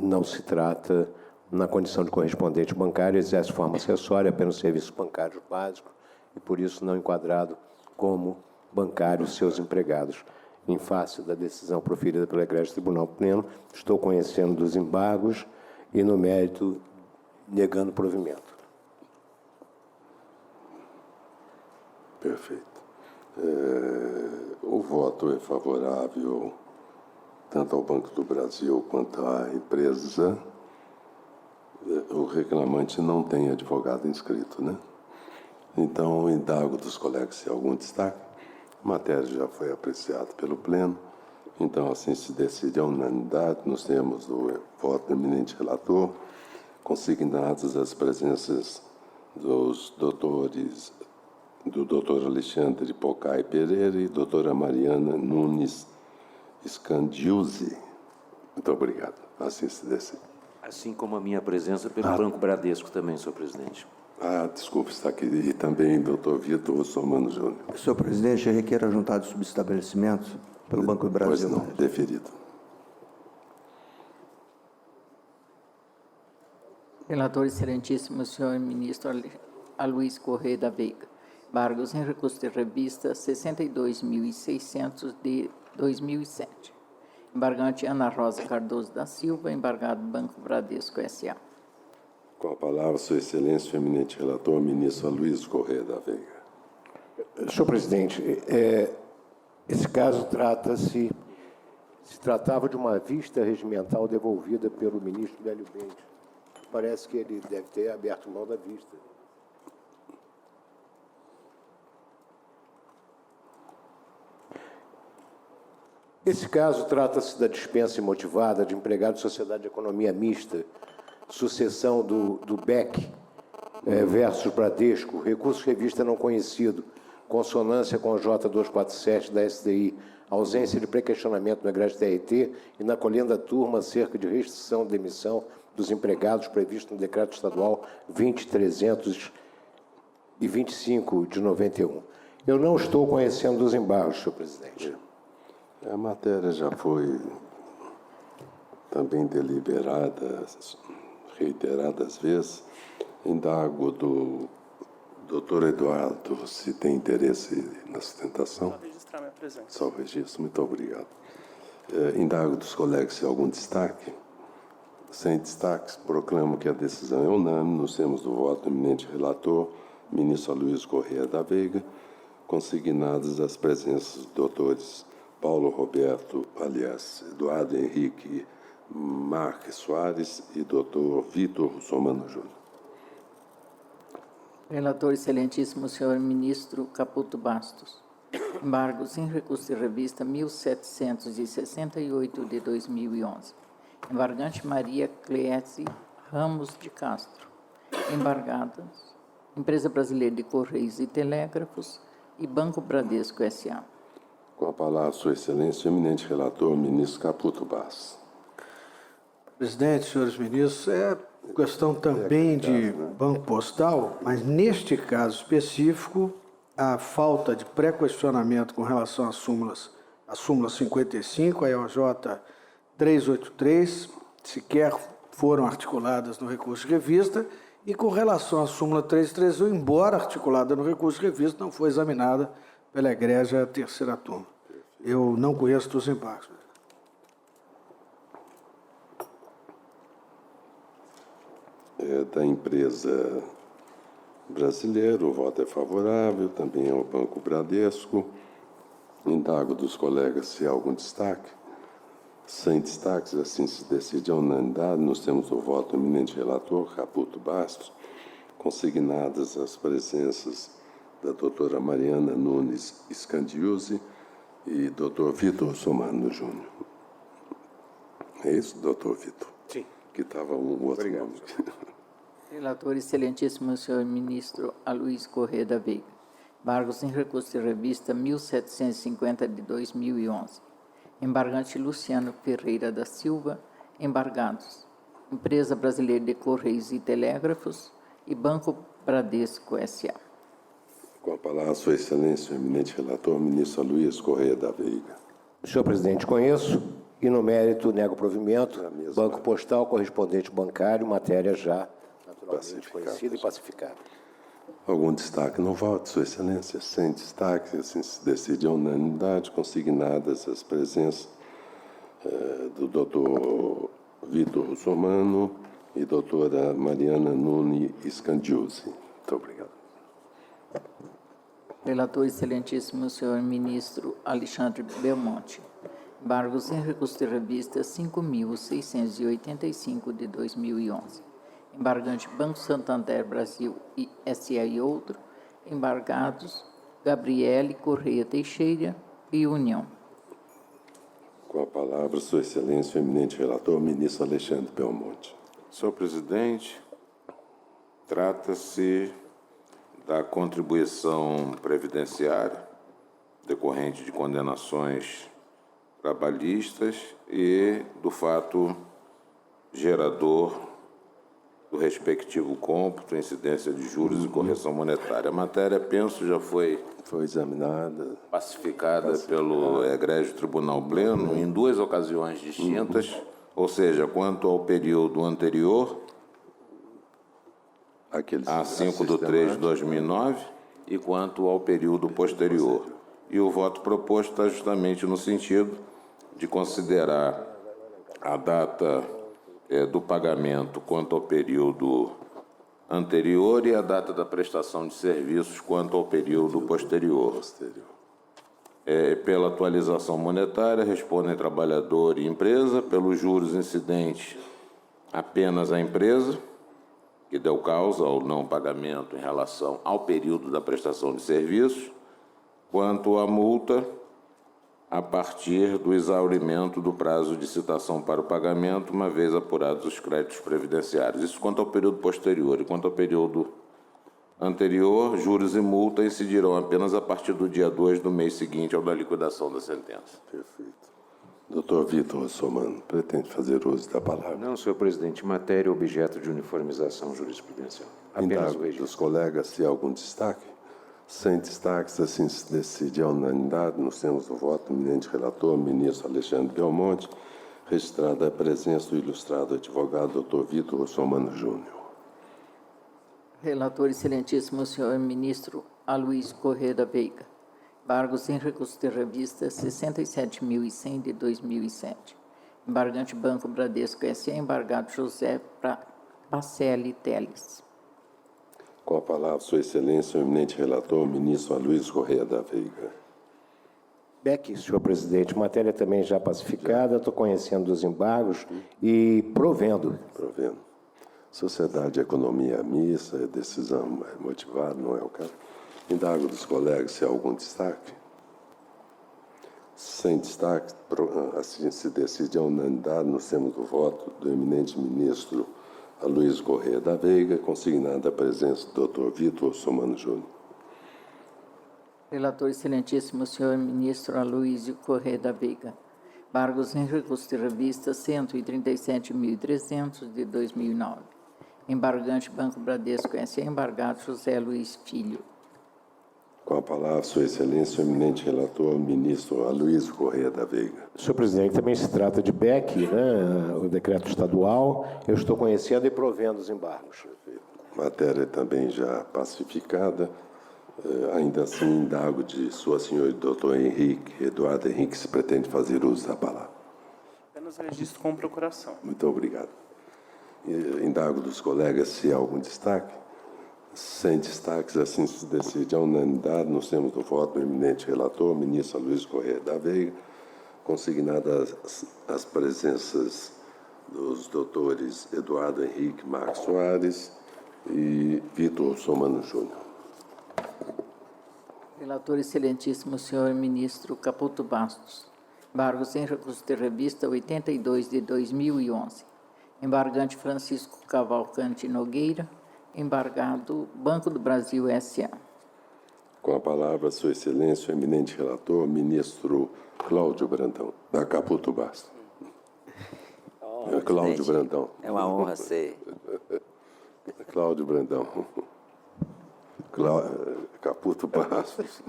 não se trata, na condição de correspondente bancário, exerce forma acessória apenas serviços bancários básicos e, por isso, não enquadrado como bancários seus empregados. Em face da decisão proferida pelo Egrégio Tribunal Pleno, estou conhecendo dos embargos e, no mérito, negando provimento. Perfeito. O voto é favorável tanto ao Banco do Brasil quanto à empresa. O reclamante não tem advogado inscrito, né? Então, indago dos colegas se há algum destaque. A matéria já foi apreciada pelo Pleno, então assim se decide a unanimidade. Nós temos o voto do eminente relator, consignadas as presenças dos doutores, do doutor Alexandre Pocai Pereira e doutora Mariana Nunes Scandiuzzi. Muito obrigado. Assim se decide. Assim como a minha presença pelo Banco Bradesco também, senhor presidente. Desculpe, está aqui. E também doutor Vitor Russomano Júnior. Senhor presidente, eu requero a juntada de subestabelecimento pelo Banco do Brasil. Pois não, deferido. Relator, excelentíssimo senhor ministro Aloysio Corrêa da Veiga. Embargos em recurso de revista 62.600 de 2007. Embargante Ana Rosa Cardoso da Silva, embargado Banco Bradesco S.A. Com a palavra, Sua Excelência, o eminente relator, ministro Aloysio Corrêa da Veiga. Senhor presidente, esse caso se tratava de uma vista regimental devolvida pelo ministro Hélio Mendes. Parece que ele deve ter aberto mão da vista. Esse caso trata-se da dispensa imotivada de empregado de sociedade de economia mista, sucessão do BEC versus Bradesco, recurso revista não conhecido, consonância com a J247 da SDI, ausência de pré-questionamento no egrégio TRT e na colhenda turma acerca de restrição de demissão dos empregados previsto no Decreto Estadual 20.325 de 91. Eu não estou conhecendo os embargos, senhor presidente. A matéria já foi também deliberada reiteradas vezes. Indago do doutor Eduardo se tem interesse na sustentação. Só registrar minha presença. Só o registro, muito obrigado. Indago dos colegas se há algum destaque. Sem destaques, proclamo que a decisão é unânime, nos termos do voto do eminente relator, ministro Aloysio Corrêa da Veiga, consignadas as presenças dos doutores Paulo Roberto, aliás, Eduardo Henrique Marques Soares e doutor Vitor Russomano Júnior. Relator, excelentíssimo senhor ministro Caputo Bastos. Embargo sem recurso de revista 1768 de 2011. Embargante Maria Cleese Ramos de Castro. Embargadas Empresa Brasileira de Correios e Telégrafos e Banco Bradesco S.A. Com a palavra, Sua Excelência, o eminente relator, ministro Caputo Bastos. Presidente, senhores ministros, é questão também de Banco Postal, mas neste caso específico, a falta de pré-questionamento com relação às súmulas, a súmula 55, a EOJ 383, sequer foram articuladas no recurso de revista, e com relação à súmula 331, embora articulada no recurso de revista, não foi examinada pela egrégia terceira turma. Eu não conheço dos embargos. Da empresa brasileira, o voto é favorável, também ao Banco Bradesco. Indago dos colegas se há algum destaque. Sem destaques, assim se decide a unanimidade, nós temos o voto do eminente relator, Caputo Bastos, consignadas as presenças da doutora Mariana Nunes Scandiuzzi e doutor Vitor Somano Júnior. É isso, doutor Vitor? Sim. Que estava um outro nome. Relator, excelentíssimo senhor ministro Aloysio Corrêa da Veiga. Embargos em recurso de revista 1750 de 2011. Embargante Luciano Ferreira da Silva. Embargados Empresa Brasileira de Correios e Telégrafos e Banco Bradesco S.A. Com a palavra, Sua Excelência, o eminente relator, ministro Aloysio Corrêa da Veiga. Senhor presidente, conheço e no mérito nego provimento, Banco Postal, correspondente bancário, matéria já naturalmente conhecida e pacificada. Algum destaque no voto, Sua Excelência? Sem destaque, assim se decide a unanimidade, consignadas as presenças do doutor Vitor Russomano e doutora Mariana Nunes Scandiuzzi. Muito obrigado. Relator, excelentíssimo senhor ministro Alexandre Belmonte. Embargos sem recurso de revista 5.685 de 2011. Embargante Banco Santander Brasil e S.A. e outro. Embargados Gabriele Correia Teixeira e União. Com a palavra, Sua Excelência, o eminente relator, ministro Alexandre Belmonte. Senhor presidente, trata-se da contribuição previdenciária decorrente de condenações trabalhistas e do fato gerador do respectivo cômputo, incidência de juros e correção monetária. A matéria, penso, já foi examinada, pacificada pelo egrégio Tribunal Pleno em duas ocasiões distintas, ou seja, quanto ao período anterior, a 5/3/2009, e quanto ao período posterior. E o voto proposto está justamente no sentido de considerar a data do pagamento quanto ao período anterior e a data da prestação de serviços quanto ao período posterior. Pela atualização monetária, respondem trabalhador e empresa, pelos juros incidentes apenas a empresa, que deu causa ao não pagamento em relação ao período da prestação de serviços, quanto à multa, a partir do exaurimento do prazo de citação para o pagamento, uma vez apurados os créditos previdenciários. Isso quanto ao período posterior. E quanto ao período anterior, juros e multa incidirão apenas a partir do dia 2 do mês seguinte ao da liquidação da sentença. Perfeito. Doutor Vitor Russomano, pretende fazer uso da palavra? Não, senhor presidente. Matéria objeto de uniformização jurisprudencial. Apenas o Indago registro. dos colegas se há algum destaque. Sem destaques, assim se decide a unanimidade, nos termos do voto do eminente relator, ministro Alexandre Belmonte, registrada a presença do ilustrado advogado doutor Vitor Russomano Júnior. Relator excelentíssimo senhor ministro Aloysio Corrêa da Veiga. Embargos em recurso de revista 67.100 de 2007. Embargante Banco Bradesco S.A. Embargado José Pacelli Teles. Com a palavra, Sua Excelência, o eminente relator, ministro Aloysio Corrêa da Veiga. Beck, senhor presidente, matéria também já pacificada, estou conhecendo dos embargos e provendo. Provendo. Sociedade e economia mista, decisão motivada, não é o caso. Indago dos colegas se há algum destaque. Sem destaque, assim se decide a unanimidade nos termos do voto do eminente ministro Aloysio Corrêa da Veiga, consignada a presença do Dr. Vitor Russomano Júnior. Relator excelentíssimo senhor ministro Aloysio Corrêa da Veiga. Embargos em recurso de revista 137.300 de 2009. Embargante Banco Bradesco S.A. Embargado José Luiz Filho. Com a palavra, Sua Excelência, o eminente relator, o ministro Aloysio Corrêa da Veiga. Senhor presidente, também se trata de BEC, né, o decreto estadual. Eu estou conhecendo e provendo os embargos. Matéria também já pacificada. Ainda assim, indago de Sua Senhora doutor Eduardo Henrique, se pretende fazer uso da palavra. Apenas registro com procuração. Muito obrigado. Indago dos colegas se há algum destaque. Sem destaques, assim se decide a unanimidade nos termos do voto do eminente relator, ministro Aloysio Corrêa da Veiga, consignadas as presenças dos doutores Eduardo Henrique Marques Soares e Vitor Russomano Júnior. Relator excelentíssimo senhor ministro Caputo Bastos. Embargos em recurso de revista 82 de 2011. Embargante Francisco Cavalcante Nogueira. Embargado Banco do Brasil S.A. Com a palavra, Sua Excelência, o eminente relator, ministro Cláudio Brandão, da Caputo Bastos. Cláudio Brandão. É uma honra ser. Cláudio Brandão. Caputo Bastos.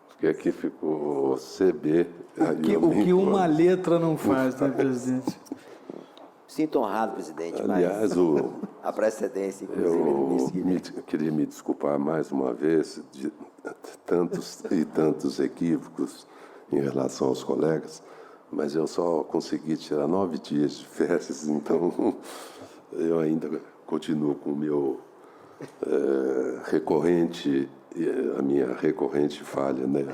Porque aqui ficou CB. O que uma letra não faz, né, presidente? Sinto honrado, presidente, aliás, mas a precedência, inclusive. Eu queria me desculpar mais uma vez de tantos equívocos em relação aos colegas, mas eu só consegui tirar 9 dias de férias, então eu ainda continuo com o meu a minha recorrente falha, né?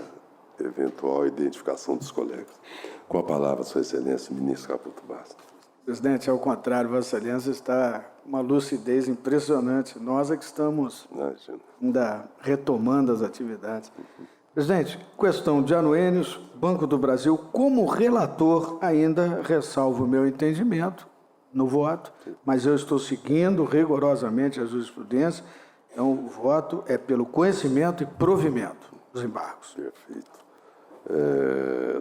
Eventual identificação dos colegas. Com a palavra, Sua Excelência, ministro Caputo Bastos. Presidente, ao contrário, Vossa Excelência está com uma lucidez impressionante. Nós é que estamos ainda retomando as atividades. Presidente, questão de anuênios, Banco do Brasil, como relator, ainda ressalvo o meu entendimento no voto, mas eu estou seguindo rigorosamente a jurisprudência, então o voto é pelo conhecimento e provimento dos embargos. Perfeito.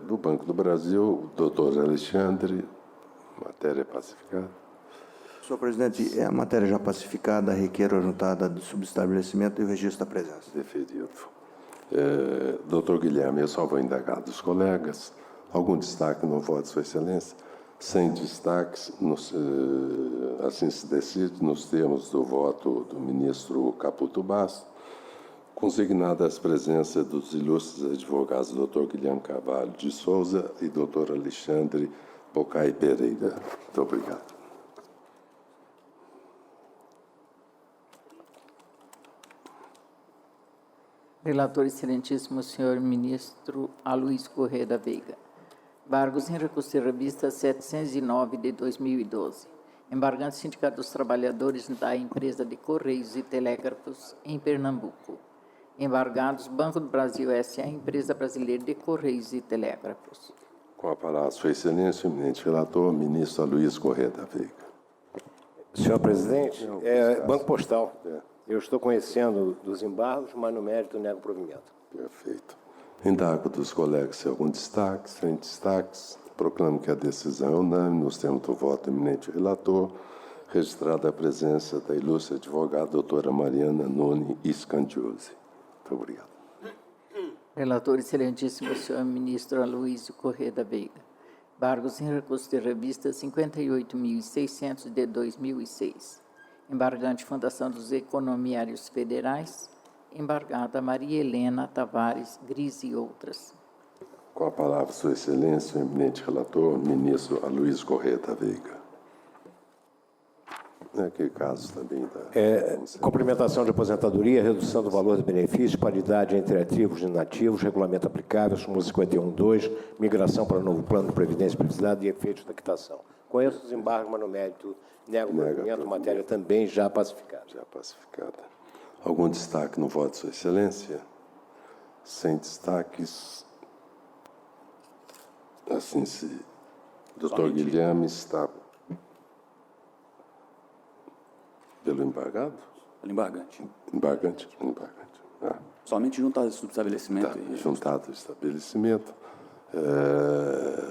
Do Banco do Brasil, o doutor Alexandre. Matéria pacificada. Senhor presidente, a matéria já pacificada requer a juntada do subestabelecimento e o registro da presença. Deferido. Doutor Guilherme, eu só vou indagar dos colegas. Algum destaque no voto de Sua Excelência? Sem destaques, assim se decide nos termos do voto do ministro Caputo Bastos, Consignada as presenças dos ilustres advogados Dr. Guilherme Carvalho de Souza e Dr. Alexandre Bocai Pereira. Muito obrigado. Relator excelentíssimo senhor ministro Aloysio Corrêa da Veiga. Embargos em recurso de revista 709 de 2012. Embargante Sindicato dos Trabalhadores da Empresa de Correios e Telégrafos em Pernambuco. Embargados Banco do Brasil S.A., Empresa Brasileira de Correios e Telégrafos. Com a palavra, Sua Excelência, o eminente relator, ministro Aloysio Corrêa da Veiga. Senhor presidente, Banco Postal. Eu estou conhecendo dos embargos, mas no mérito nego provimento. Perfeito. Indago dos colegas se algum destaque, sem destaques. Proclamo que a decisão é unânime, nos termos do voto do eminente relator, registrada a presença da ilustre advogada doutora Mariana Noni Scandiosi. Muito obrigado. Relator excelentíssimo senhor ministro Aloysio Corrêa da Veiga. Embargos em recurso de revista 58.600 de 2006. Embargante Fundação dos Economiários Federais. Embargada Maria Helena Tavares Gris e outras. Com a palavra, Sua Excelência, o eminente relator, ministro Aloysio Corrêa da Veiga. Naquele caso também da... Complementação de aposentadoria, redução do valor do benefício, paridade entre ativos e inativos, regulamento aplicável, súmula 51.2, migração para o novo plano de previdência privada e efeitos da quitação. Conheço os embargos, mas no mérito nego provimento, matéria também já pacificada. Já pacificada. Algum destaque no voto de Sua Excelência? Sem destaques. Assim, se o Dr. Guilherme está pelo embargado? Pelo embargante. Embargante? Embargante. Ah. Somente juntado ao estabelecimento. Tá, juntado ao estabelecimento.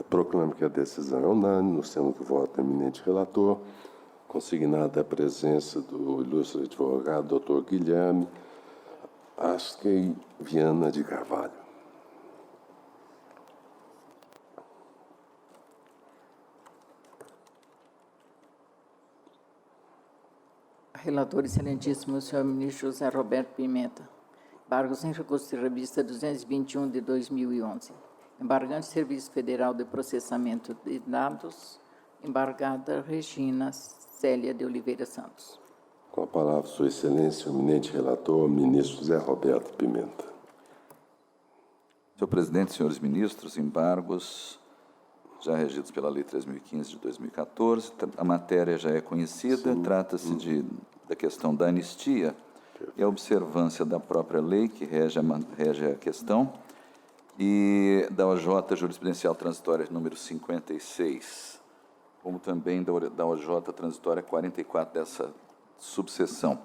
Proclamo que a decisão é unânime, nos termos do voto do eminente relator, consignada a presença do ilustre advogado Dr. Guilherme Askey Viana de Carvalho. Relator excelentíssimo senhor ministro José Roberto Pimenta. Embargos em recurso de revista 221 de 2011. Embargante Serviço Federal de Processamento de Dados. Embargada Regina Célia de Oliveira Santos. Com a palavra, Sua Excelência, o eminente relator, ministro José Roberto Pimenta. Senhor presidente, senhores ministros, embargos já regidos pela Lei 3.015 de 2014. A matéria já é conhecida, trata-se da questão da anistia e a observância da própria lei que rege a questão e da OJ Jurisprudencial Transitória número 56, como também da OJ Transitória 44 dessa subseção.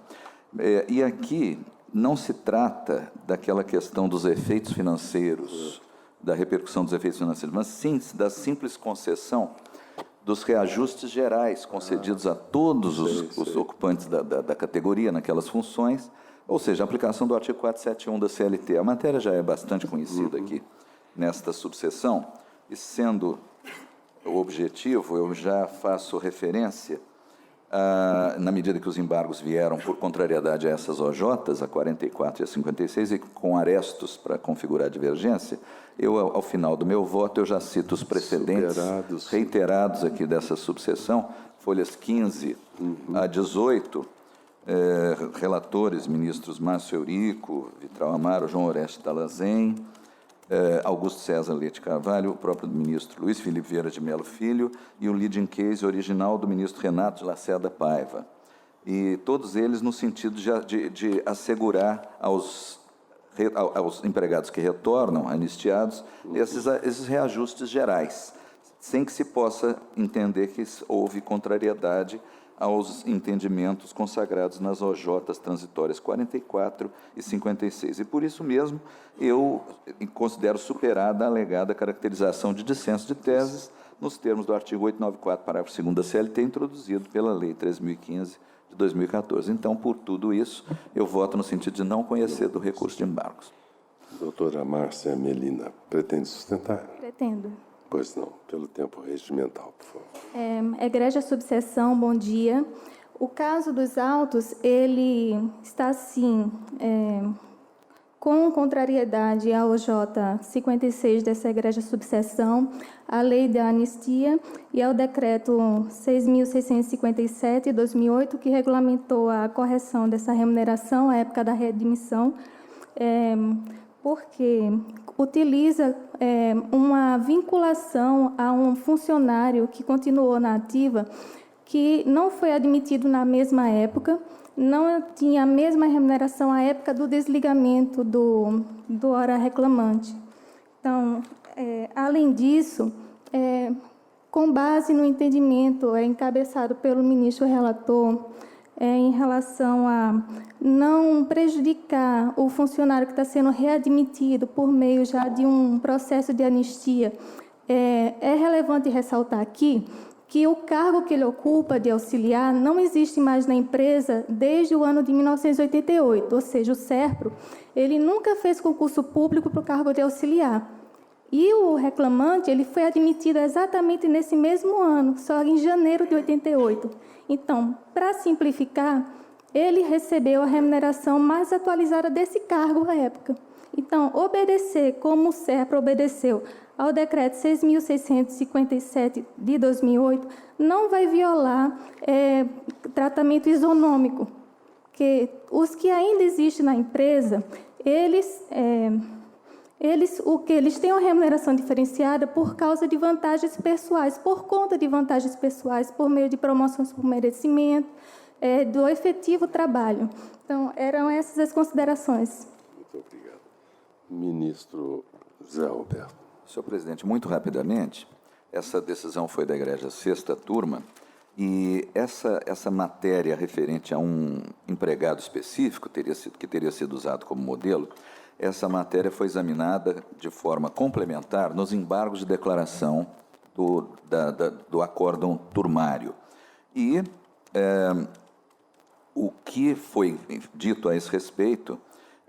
E aqui não se trata daquela questão dos efeitos financeiros, da repercussão dos efeitos financeiros, mas sim da simples concessão dos reajustes gerais concedidos a todos os ocupantes da categoria naquelas funções, ou seja, a aplicação do artigo 471 da CLT. A matéria já é bastante conhecida aqui nesta subseção, e sendo o objetivo, eu já faço referência, na medida que os embargos vieram por contrariedade a essas OJs, a 44 e a 56, e com arestos para configurar a divergência, eu, ao final do meu voto, eu já cito os precedentes reiterados aqui dessa subseção, folhas 15 a 18, relatores, ministros Márcio Eurico, Vitral Amaro, João Oreste Dalazen, Augusto César Leite Carvalho, o próprio ministro Luiz Felipe Vieira de Mello Filho e o leading case original do ministro Renato de Lacerda Paiva. E todos eles no sentido de assegurar aos empregados que retornam, anistiados, esses reajustes gerais, sem que se possa entender que houve contrariedade aos entendimentos consagrados nas OJs transitórias 44 e 56. E, por isso mesmo, eu considero superada a alegada caracterização de dissenso de teses nos termos do artigo 894, parágrafo 2º da CLT, introduzido pela Lei 3.015 de 2014. Então, por tudo isso, eu voto no sentido de não conhecer do recurso de embargos. Doutora Márcia Melina, pretende sustentar? Pretendo. Pois não, pelo tempo regimental, por favor. Egrégia subseção, bom dia. O caso dos autos, ele está, assim, com contrariedade ao J 56 dessa egrégia subseção, à Lei da Anistia e ao Decreto 6.657 de 2008, que regulamentou a correção dessa remuneração à época da readmissão, porque utiliza uma vinculação a um funcionário que continuou na ativa, que não foi admitido na mesma época, não tinha a mesma remuneração à época do desligamento do hora reclamante. Então, além disso, com base no entendimento encabeçado pelo ministro relator, em relação a não prejudicar o funcionário que está sendo readmitido por meio já de um processo de anistia, é relevante ressaltar aqui que o cargo que ele ocupa de auxiliar não existe mais na empresa desde o ano de 1988, ou seja, o SERPRO, ele nunca fez concurso público para o cargo de auxiliar. E o reclamante, ele foi admitido exatamente nesse mesmo ano, só em janeiro de 88. Então, para simplificar, ele recebeu a remuneração mais atualizada desse cargo à época. Então, obedecer como o SERPRO obedeceu ao Decreto 6.657 de 2008 não vai violar tratamento isonômico, porque os que ainda existem na empresa, eles têm uma remuneração diferenciada por causa de vantagens pessoais, por conta de vantagens pessoais, por meio de promoções por merecimento, do efetivo trabalho. Então, eram essas as considerações. Muito obrigado. Ministro Zé Alberto. Senhor presidente, muito rapidamente, essa decisão foi da Egrégia Sexta Turma e essa matéria referente a um empregado específico, que teria sido usado como modelo, essa matéria foi examinada de forma complementar nos embargos de declaração do acórdão turmário. E o que foi dito a esse respeito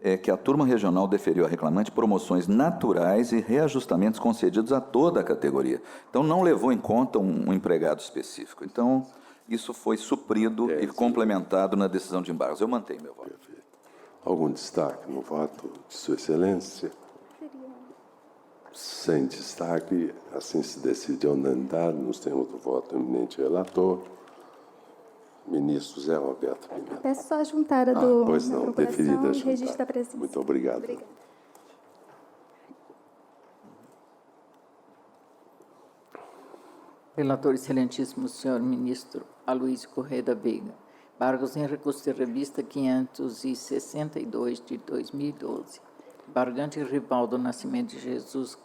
é que a turma regional deferiu a reclamante promoções naturais e reajustamentos concedidos a toda a categoria. Então, não levou em conta um empregado específico. Então, isso foi suprido e complementado na decisão de embargos. Eu mantenho meu voto. Perfeito. Algum destaque no voto de Sua Excelência? Sem destaque, assim se decide a unanimidade, nos termos do voto do eminente relator. Ministro Zé Roberto Pimenta. Peço só a juntada da procuração e registro da presença. Muito obrigado. Obrigada. Relator excelentíssimo senhor ministro Aloysio Corrêa da Veiga. Embargos em recurso de revista 562 de 2012. Embargante Rivaldo Nascimento de Jesus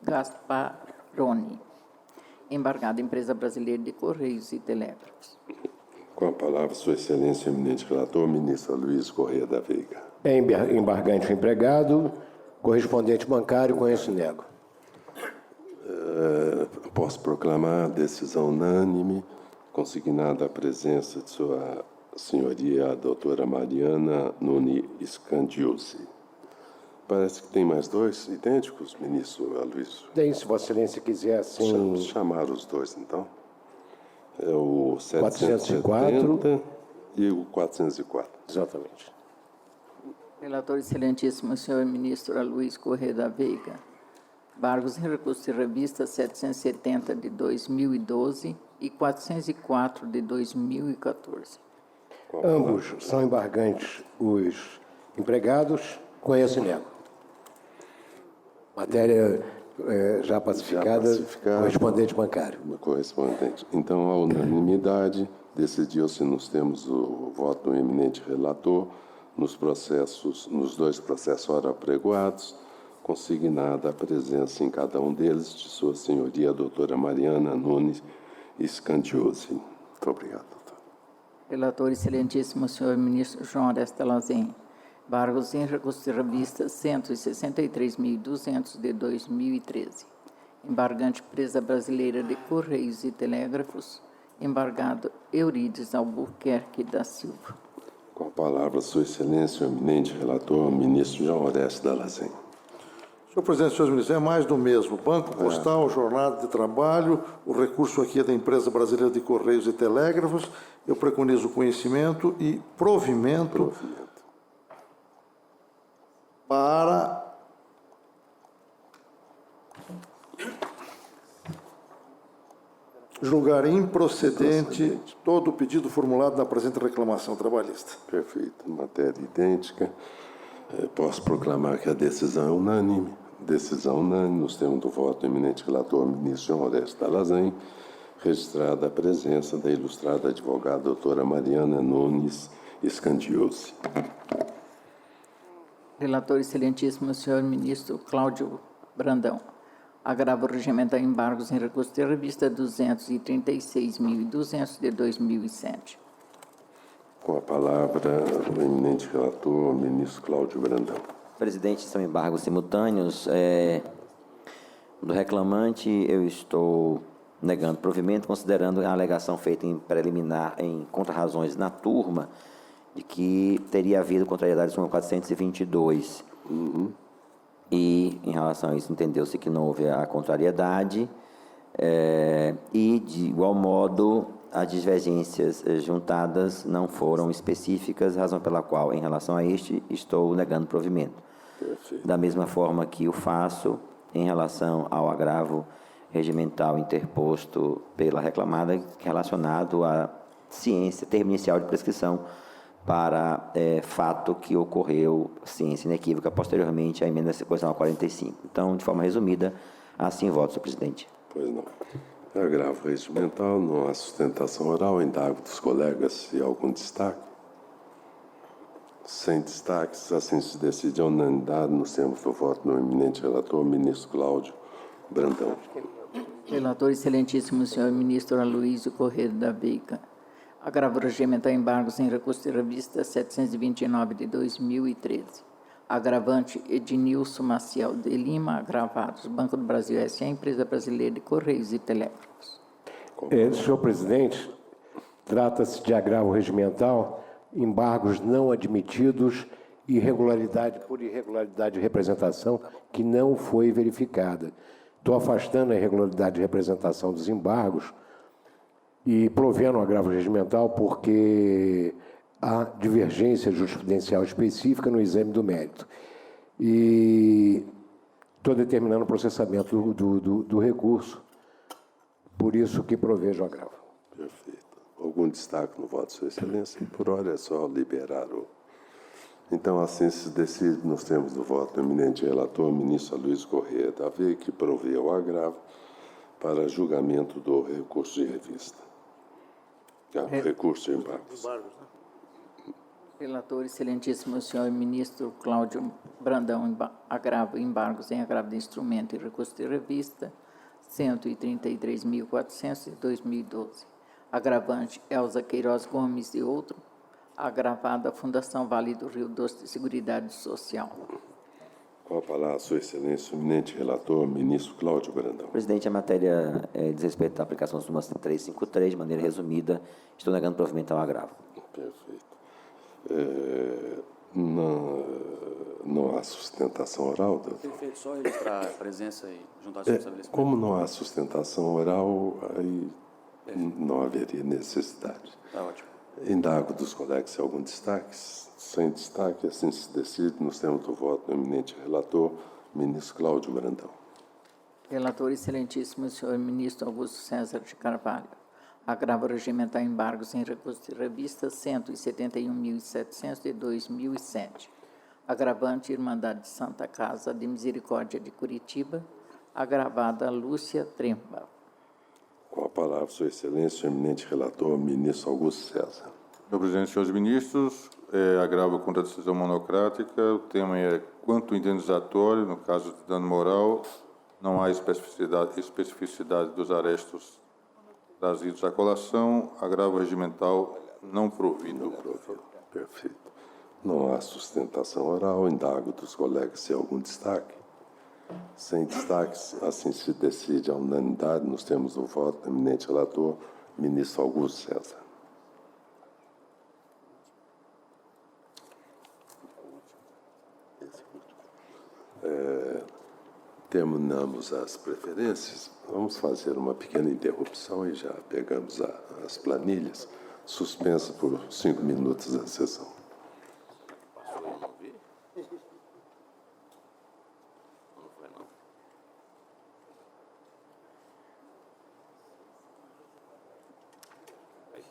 Gasparoni. Embargada Empresa Brasileira de Correios e Telégrafos. Com a palavra, Sua Excelência, eminente relator, ministro Aloysio Corrêa da Veiga. Embargante empregado, correspondente bancário, conheço e nego. Posso proclamar decisão unânime, consignada a presença de Sua Senhoria, a doutora Mariana Nunes Scandiuzzi. Parece que tem mais dois idênticos, ministro Aloysio. Tem, se Vossa Excelência quiser, sim. Chamar os dois, então. É o 404 e o 404. Exatamente. Relator excelentíssimo senhor ministro Aloysio Corrêa da Veiga. Embargos em recurso de revista 770 de 2012 e 404 de 2014. Ambos são embargantes os empregados, conheço e nego. Matéria já pacificada, correspondente bancário. Correspondente. Então, a unanimidade decidiu-se, nos termos do voto do eminente relator, nos dois processos ora apregoados, consignada a presença em cada um deles de Sua Senhoria, a doutora Mariana Nunes Scandiuzzi. Muito obrigado, doutor. Relator excelentíssimo senhor ministro João Oresta Lazen. Embargos em recurso de revista 163.200 de 2013. Embargante Empresa Brasileira de Correios e Telégrafos. Embargado Eurides Albuquerque da Silva. Com a palavra, Sua Excelência, o eminente relator, o ministro João Oresta Lazen. Senhor presidente, senhores ministros, é mais do mesmo. Banco Postal, jornada de trabalho, o recurso aqui é da Empresa Brasileira de Correios e Telégrafos. Eu preconizo conhecimento e provimento. para julgar improcedente todo o pedido formulado na presente reclamação trabalhista. Perfeito. Matéria idêntica. Posso proclamar que a decisão é unânime. Decisão unânime, nos termos do voto do eminente relator, ministro João Orestes Dallazem, registrada a presença da ilustrada advogada doutora Mariana Nunes Scandiosi. Relator excelentíssimo senhor ministro Cláudio Brandão. Agravo regimental embargos em recurso de revista 236.200 de 2007. Com a palavra, o eminente relator, ministro Cláudio Brandão. Presidente, são embargos simultâneos. Do reclamante, eu estou negando provimento, considerando a alegação feita em preliminar em contra-razões na turma de que teria havido contrariedade número 422. E, em relação a isso, entendeu-se que não houve a contrariedade e, de igual modo, as divergências juntadas não foram específicas, razão pela qual, em relação a este, estou negando provimento. Perfeito. Da mesma forma que o faço em relação ao agravo regimental interposto pela reclamada relacionado à ciência, termo inicial de prescrição para fato que ocorreu, ciência inequívoca, posteriormente à emenda constitucional 45. Então, de forma resumida, assim voto, senhor presidente. Pois não. Agravo regimental, não há sustentação oral, indago dos colegas se há algum destaque. Sem destaques, assim se decide a unanimidade nos termos do voto do eminente relator, ministro Cláudio Brandão. Relator excelentíssimo senhor ministro Aloysio Corrêa da Veiga. Agravo regimental embargos em recurso de revista 729 de 2013. Agravante Ednilson Maciel de Lima, agravados. Banco do Brasil S.A., Empresa Brasileira de Correios e Telégrafos. Senhor presidente, trata-se de agravo regimental, embargos não admitidos, irregularidade por irregularidade de representação que não foi verificada. Estou afastando a irregularidade de representação dos embargos e provendo um agravo regimental porque há divergência jurisprudencial específica no exame do mérito. E estou determinando o processamento do recurso, por isso que provejo o agravo. Perfeito. Algum destaque no voto de Sua Excelência? Por hora é só liberar o... Então, assim se decide, nos termos do voto do eminente relator, ministro Aloysio Corrêa da Veiga, que provê o agravo para julgamento do recurso de revista. Recurso de embargos. Relator excelentíssimo senhor ministro Cláudio Brandão, agravo embargos em agravo de instrumento e recurso de revista 133.400 de 2012. Agravante Elza Queiroz Gomes e outro. Agravada Fundação Vale do Rio Doce de Seguridade Social. Com a palavra, Sua Excelência, o eminente relator, ministro Cláudio Brandão. Presidente, a matéria diz respeito à aplicação da súmula 353, de maneira resumida, estou negando provimento ao agravo. Perfeito. Não há sustentação oral, doutor? Perfeito, só registrar a presença e juntar ao estabelecimento. Como não há sustentação oral, aí não haveria necessidade. Está ótimo. Indago dos colegas se há algum destaque. Sem destaque, assim se decide, nos termos do voto do eminente relator, ministro Cláudio Brandão. Relator excelentíssimo senhor ministro Augusto César de Carvalho. Agravo regimental embargos em recurso de revista 171.700 de 2007. Agravante Irmandade de Santa Casa de Misericórdia de Curitiba. Agravada Lúcia Tremba. Com a palavra, Sua Excelência, o eminente relator, ministro Augusto César. Senhor presidente, senhores ministros, agravo contra a decisão monocrática. O tema é quanto indenizatório, no caso de dano moral, não há especificidade dos arestos trazidos à colação. Agravo regimental não provido. Perfeito. Não há sustentação oral. Indago dos colegas se há algum destaque. Sem destaques, assim se decide a unanimidade nos termos do voto do eminente relator, ministro Augusto César. Terminamos as preferências. Vamos fazer uma pequena interrupção e já pegamos as planilhas. Suspensa por 5 minutos a sessão.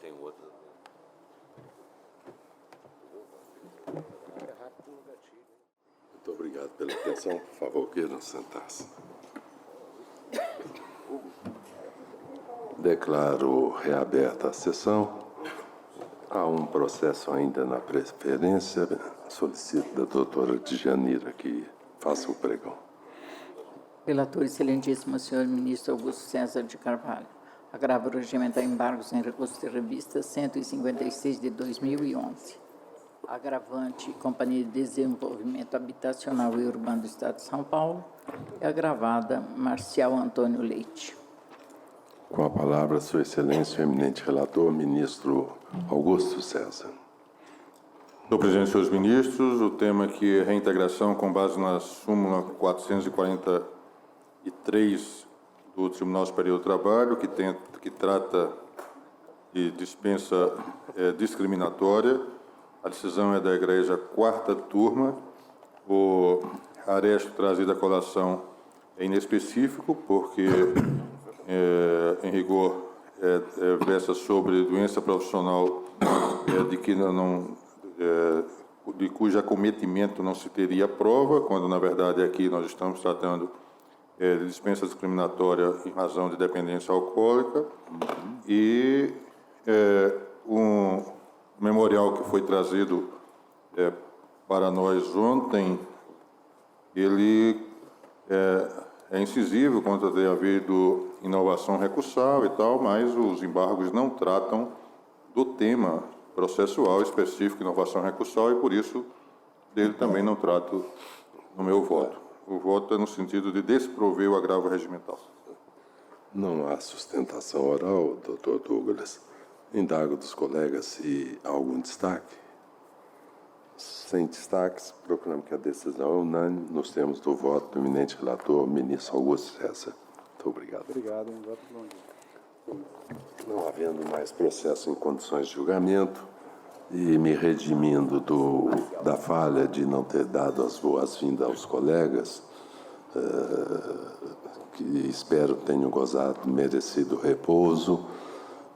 tem outro. Muito obrigado pela atenção. Por favor, queiram sentar-se. Declaro reaberta a sessão. Há um processo ainda na preferência. Solicito da doutora Djanira que faça o pregão. Relator, excelentíssimo senhor ministro Augusto César de Carvalho. Agravo regimentar embargos em recurso de revista 156 de 2011. Agravante, Companhia de Desenvolvimento Habitacional e Urbano do Estado de São Paulo. E agravada, Marcial Antônio Leite. Com a palavra, Sua Excelência, o eminente relator, ministro Augusto César. Senhor presidente, senhores ministros, o tema aqui é reintegração com base na súmula 443 do Tribunal Superior do Trabalho, que trata de dispensa discriminatória. A decisão é da Igreja Quarta Turma. O aresto trazido à colação é inespecífico, porque, em rigor, versa sobre doença profissional de cujo acometimento não se teria prova, quando, na verdade, aqui nós estamos tratando de dispensa discriminatória em razão de dependência alcoólica. E um memorial que foi trazido para nós ontem, ele é incisivo quanto a ter havido inovação recursal e tal, mas os embargos não tratam do tema processual específico, inovação recursal, e por isso dele também não trato no meu voto. O voto é no sentido de desprover o agravo regimental. Não há sustentação oral, doutor Douglas. Indago dos colegas se há algum destaque. Sem destaques, procuramos que a decisão é unânime. Nos termos do voto do eminente relator, ministro Augusto César. Muito obrigado. Obrigado. Voto longo. Não havendo mais processo em condições de julgamento e me redimindo da falha de não ter dado as boas-vindas aos colegas, que espero tenham gozado do merecido repouso,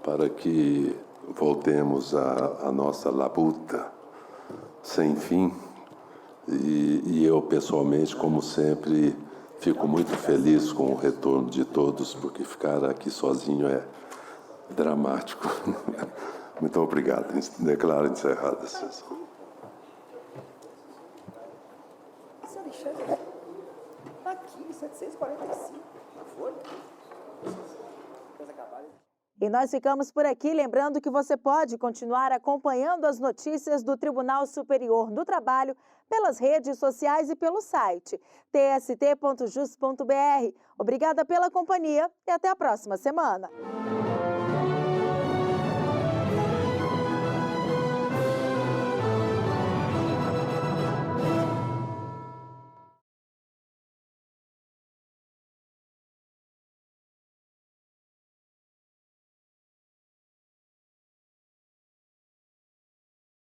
para que voltemos à nossa labuta sem fim. E eu, pessoalmente, como sempre, fico muito feliz com o retorno de todos, porque ficar aqui sozinho é dramático. Muito obrigado. Declaro encerrada a sessão. Esse Alexandre está aqui, 745. Foi? E nós ficamos por aqui, lembrando que você pode continuar acompanhando as notícias do Tribunal Superior do Trabalho pelas redes sociais e pelo site tst.jus.br. Obrigada pela companhia e até a próxima semana.